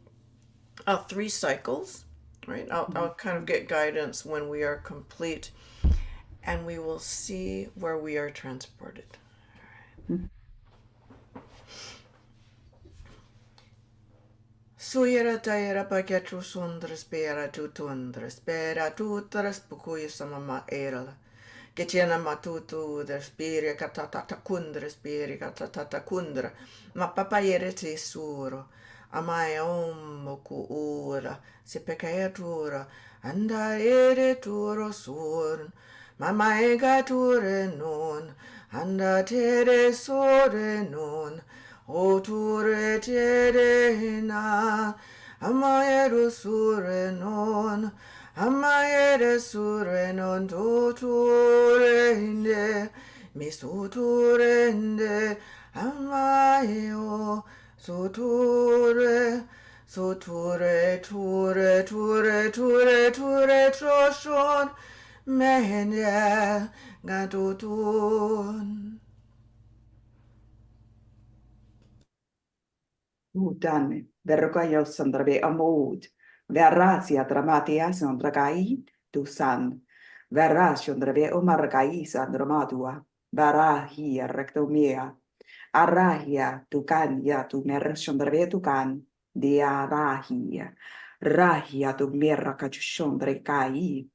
3 cycles, right? I'll kind of get guidance when we are complete, and we will see where we are transported. Suyera tayera paketru sundras pera tutundras pera tutras pukuya samama erala. Getiana matutu der spiria katata kundra spiria katata kundra. Ma papayere te suro. Amaya ommo ura. Se pecaetura. Anda ere turo surn. Mama ega ture non. Anda tere sore non. O ture tere na. Amaeru sure non. Amaere sure non tuturende, mi suturende, amaeo suture, suture, ture, ture, ture, ture, troshon, mehende, gatutun. Danne, vergoglio sandrabe amod, verrazia dramatia sandragai, tu san, verra sandrabe omargai sandramadua, verahia rectomia, arahia tu cania tu mer sandrabe tu can, dia rahia tu merra cachushondre cai,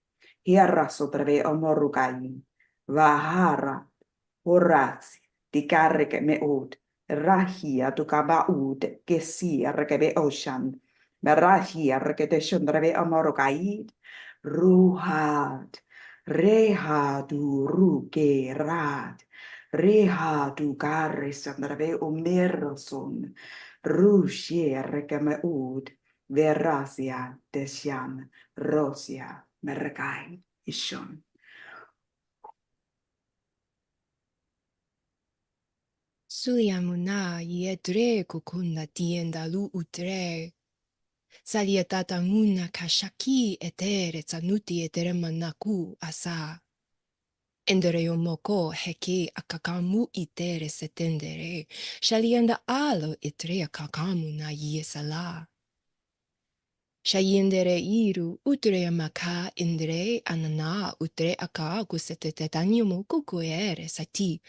hierra sandrabe omorugai, vahara, horazi, di cariche me od, rahia tu kabaud kesi rekabe ocean rahia rekete shundrabe amorokaid ruhad reha du ruke rad reha du gare sandrabe omeroson rushie rekame ud verasia deshan rosia merkai ishon. Suliamuna ye dre kukunda tienda lu utre. Salietata muna kashaki etere tsanuti etere manaku asa. Endere yomoko heki akakamu itere setendere. Shalienda alo itre akakamu na yesala. Shayendere iru utre maka indre anana utre aka kusetete tanyomu kukuere sati.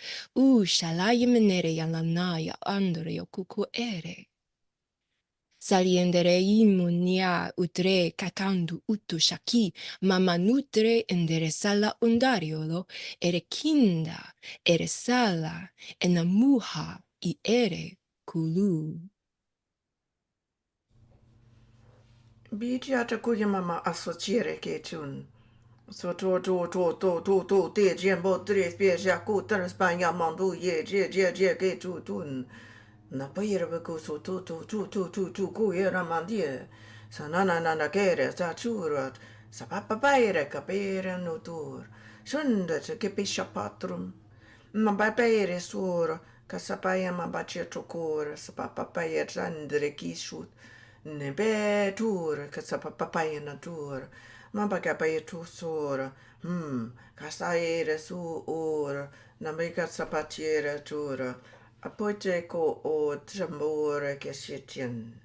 Shalayemenere yalana ya andre yokuku ere. Saliendere imunia utre kakandu utu shaki mama nutre endere sala undariolo ere kinda ere sala enamuha I ere kulu. Biji ata kuya mama asociere ke tun. So to te jembo tres pies ya kutar Spanya mandu ye je ke tun. Na payera beko so to ku era mandie. Sa na kere sa churat. Sa papa paere capere no tur. Sunda che piscia patrum. Ma paere sur. Ca sa paia ma bacia trocor. Sa papa paia randre kishut. Ne be tur. Ca sa papa paia natur. Ma baka paia tu sur. Ca sa ere su or. Na mica sa patiera tur. Apote ko o tambore che si tien.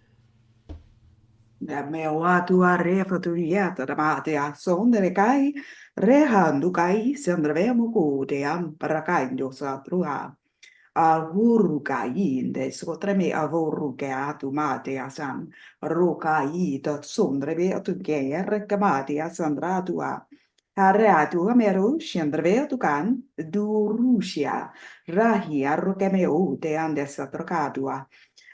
Ja me watu a refa tu yata da mate a sondere kai rehandu kai sandrevemo kude am parakainjo sa truha a vuru kai inde sotreme a vuru ke a tu mate a san ro kai to sondreve a tu ger kamate a sandra tu a Arreatu ameru shendreve tu kan du rusia rahi arro keme u te andes a trocadua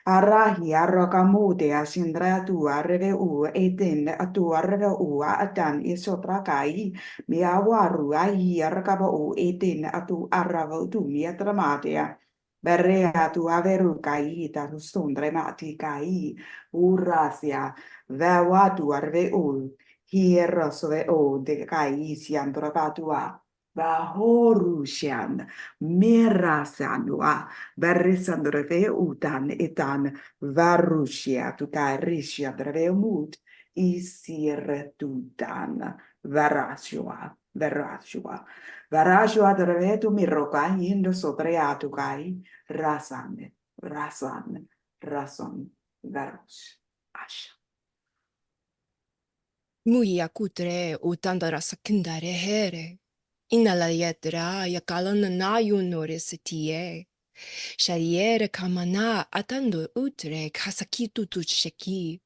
Arahi arrokamute asindratu arreve u eten atu arreve u atan isotrakai mi awaru ahi arrakaba u eten atu arrava tu mi atramatea berre atu averu kai tarustundre mati kai urasia vewatu arve u hierosove o de kai siandrakatua Bahorushan Mirasanua Barisandreve utan etan varushia tukai rishia drevemut isiretutan varashua drevetu miroka indo sotreatu kai rasan varush asha. Muia kutre utandara sakindare here. Inala yetra yakalana na yunore setie. Shariere kamana atando utre kasakitu tucheki.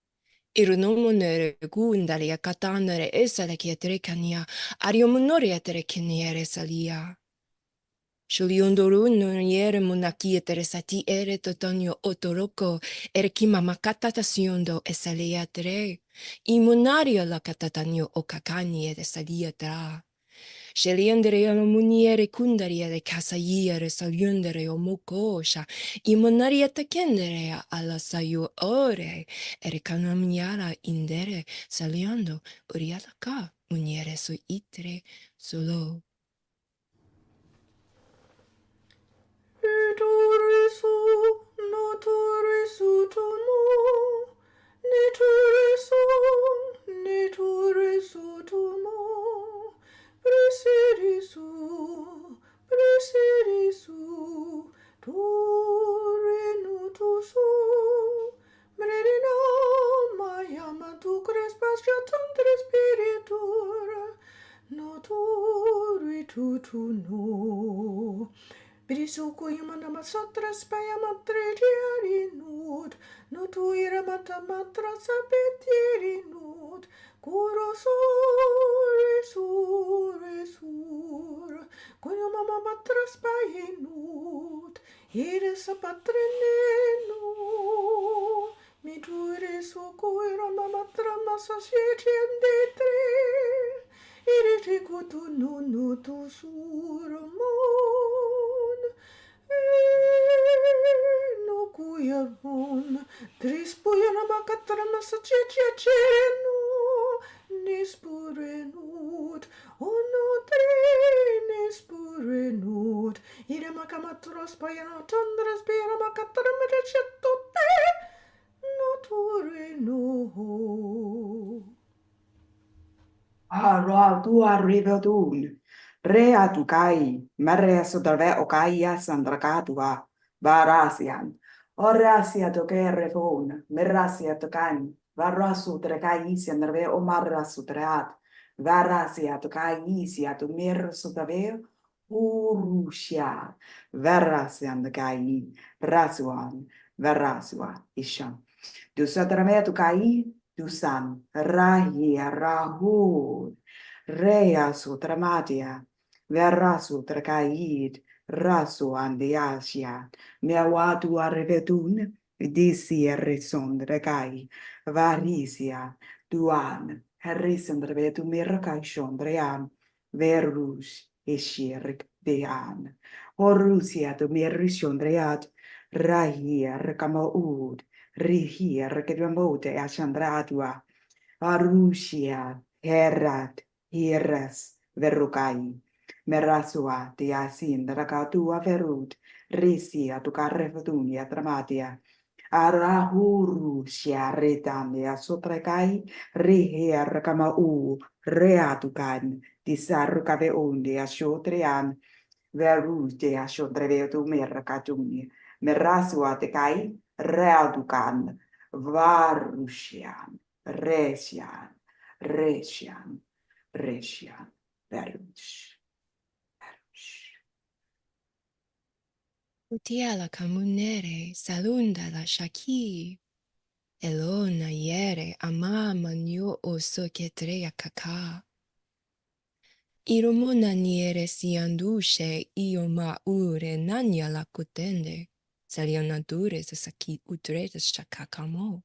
Irunomonere gundale yakatanere esale kietre kania. Ariomonore etere kiniere salia. Shuliondoru no yere munaki etere sati ere totonio otoroko ere kima makata tasiondo esalia tre. Imunario la katatanio o kakani ere salia tra. Sheliendere no muniere kundaria de casaiere saliendere o mokosha. Imunaria takendere alla sayo ore ere kanamiara indere saliendo uriata ka muniere su itre solo. Niturisu, noturisu tumu. Niturisu, niturisu tumu. Presirisu, presirisu. Turinutusu. Mredina mayama tu crespas jatundre spiritura. Noturi tutunu. Birisu kuyamana masatra spaya matrediari nut. Notuira mata matra sapetieri nut. Kuro sur. Kuyamama matra spaye nut. Ire sapatrenenu. Miture su kuira mamatra masasieti andetre. Irete kutu nunu tu suramon. No kuyavon. Trispuyana bakatra masachichi cherenu. Nispurenut. Ono tre nispurenut. Ire makamatros payana tandras pera makatra merechetote. No no. Ara tu arrivatun. Rea tu kai. Marea sotrave o kaia sandrakatua. Varasian. Orasia to kerefon. Merasia to kan. Varasu trekai siandrave o marasu treat. Varasia to kai isia to mer sotrave. Urusia. Varasian the kai. Rasuan. Varasua. Isham. Du sotrave to kai. Dusan, Rahia, Rahud, Rea Sutramatia, Verasu Trakaid, Rasu Andiasia, Meawatu Arrevetun, Disi Erison Rekai, Varisia, Duan, Harrison Revetu Mirakai Shondrean, Verus, Eshirik Dean, Horusia to Mirishondreat, Rahia, Rekamaud, Rihir keduamote ashandradua, Arushia, Herat, Hiras, Verukai, Merasua, Tiasin, Rakatua Verut, Risia, Tucarrefutunia, Dramatia, Arahuru, Shiaretania, Sotrekai, Rihir Kamau, Reatukan, Disarukave Undi, Ashotrian, Verute ashodrevetu mercatuni, merasua tecai, readucan, varushian, resian, resian, resian, verush, verush. Utiela camunere, salunda la shaki. Elona yere, amama nyo oso ketrea kaka. Iromona niere siandushe, io ma ure nanya la kutende. Salionadure saki utrete shakakamo.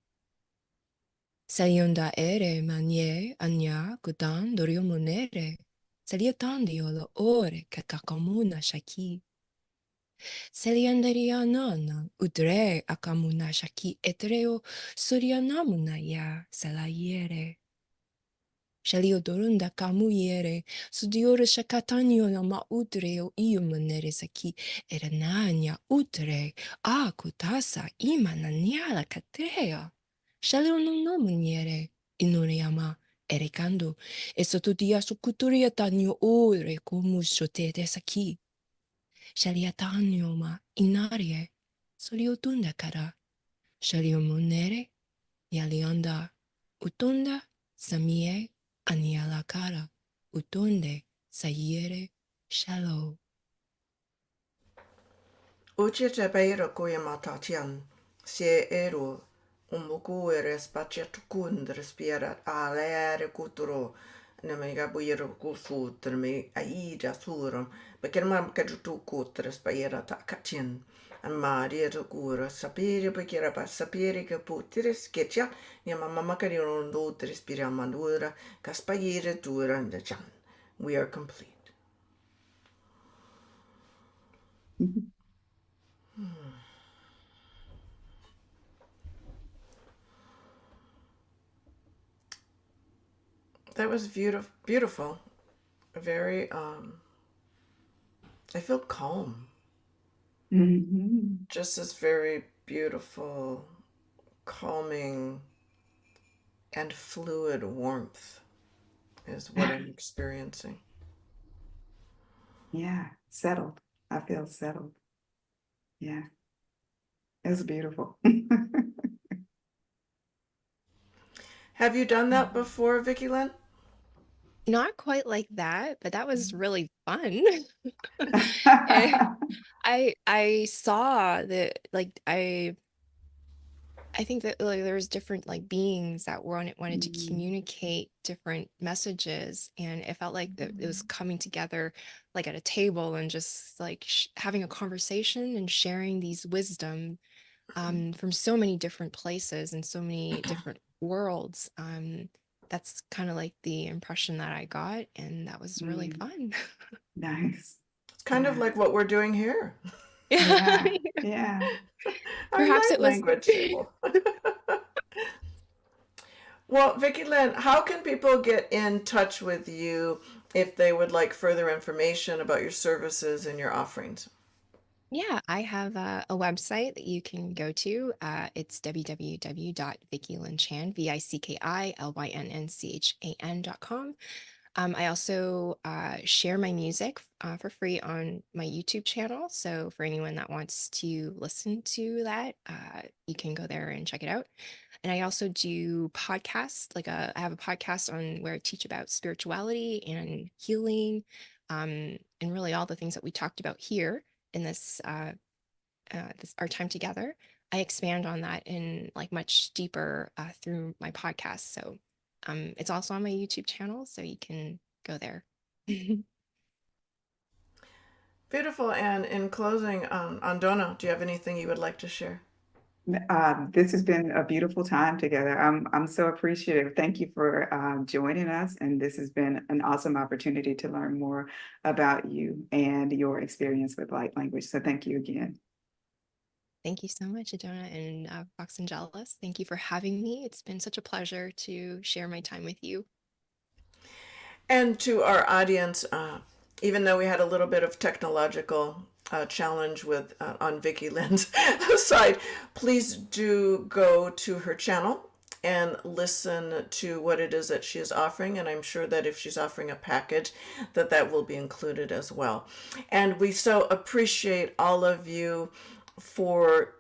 Salionda ere manie anya kudan doriomonere. Saliotandio lo ore kakakamuna shaki. Seliandarianana udre akamuna shaki etreo surianamuna ya salayere. Shaliodorunda kamuyere sudiore shakatanyo na ma udreo iumanere saki erenanya udre a kutasa imana nyala katreo. Shalionomuniere inuriama erekando esotudia sukuturia tanyo ore kumushote saki. Shaliatanyoma inarie, soliotunda kara, shaliomonere, yalianda, utunda, samie, aniala kara, utunde, sayere, shalo. Uche te beira kuya matatian, se eru, umukuere spaciat kund respirat alere kuturo, nemiga buiro kufut, nemi aida surum, beker mam kajutu kutre spaira ta katin, and maria to gura, sapiri bekera pa sapiri ke putire sketcha, ni mamma carino do respira mandura, caspaire dura and the chan. We are complete. That was beautiful. Very, I feel calm. Mhm. Just this very beautiful, calming, and fluid warmth is what I'm experiencing. Yeah, settled. I feel settled. Yeah, it's beautiful. Have you done that before, VickiLynn? Not quite like that, but that was really fun. And I saw that like I think that like there was different like beings that wanted to communicate different messages, and it felt like that it was coming together like at a table and just like having a conversation and sharing these wisdom from so many different places and so many different worlds. That's kind of like the impression that I got, and that was really fun. Nice. It's kind of Yeah. like what we're doing here. Yeah. Yeah. Our Perhaps light it was. language table. Well, VickiLynn, how can people get in touch with you if they would like further information about your services and your offerings? Yeah, I have a website that you can go to. It's www.VickiLynnChan, VickiLynnchan.com. I also share my music for free on my YouTube channel. So for anyone that wants to listen to that, you can go there and check it out. And I also do podcasts, I have a podcast on where I teach about spirituality and healing, and really all the things that we talked about here in this our time together. I expand on that in like much deeper through my podcast. So it's also on my YouTube channel, so you can go there. Beautiful. And in closing, Andona, do you have anything you would like to share? This has been a beautiful time together. I'm so appreciative. Thank you for joining us, and this has been an awesome opportunity to learn more about you and your experience with light language. So thank you again. Thank you so much, Adona and Fox Angelus. Thank you for having me. It's been such a pleasure to share my time with you. And to our audience, even though we had a little bit of technological challenge with on VickiLynn's side, please do go to her channel and listen to what it is that she is offering. And I'm sure that if she's offering a package, that will be included as well. And we so appreciate all of you for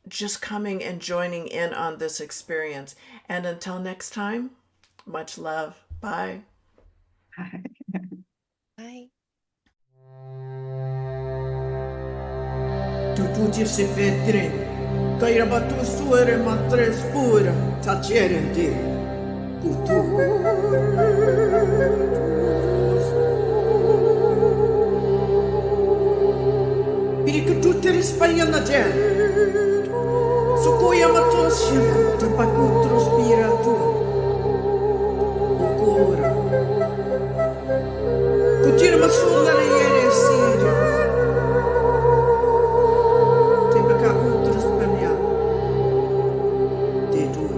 just coming and joining in on this experience. And until next time, much love. Bye. Bye. Tutti si vetri, kaira batu suere matre spura, tacierenti. Pirico tutte le spagna la gente. Su cui amatoscia, tampacutro spira tu. Ancora. Continua ma sulla ieri sirio. Tempa outro spagna. De tudo.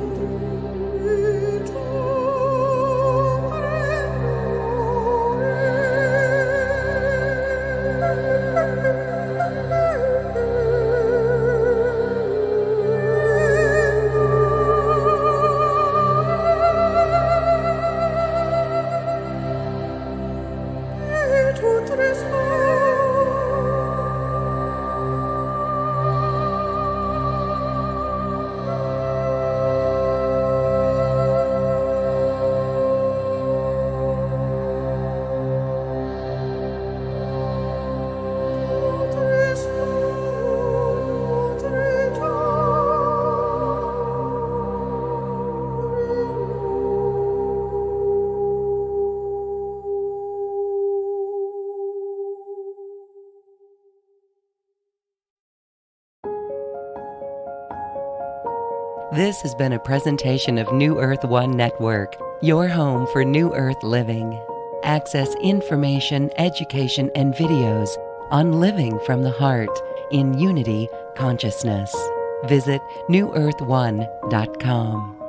This has been a presentation of New Earth One Network, your home for New Earth living. Access information, education, and videos on living from the heart in unity consciousness. Visit newearth1.com.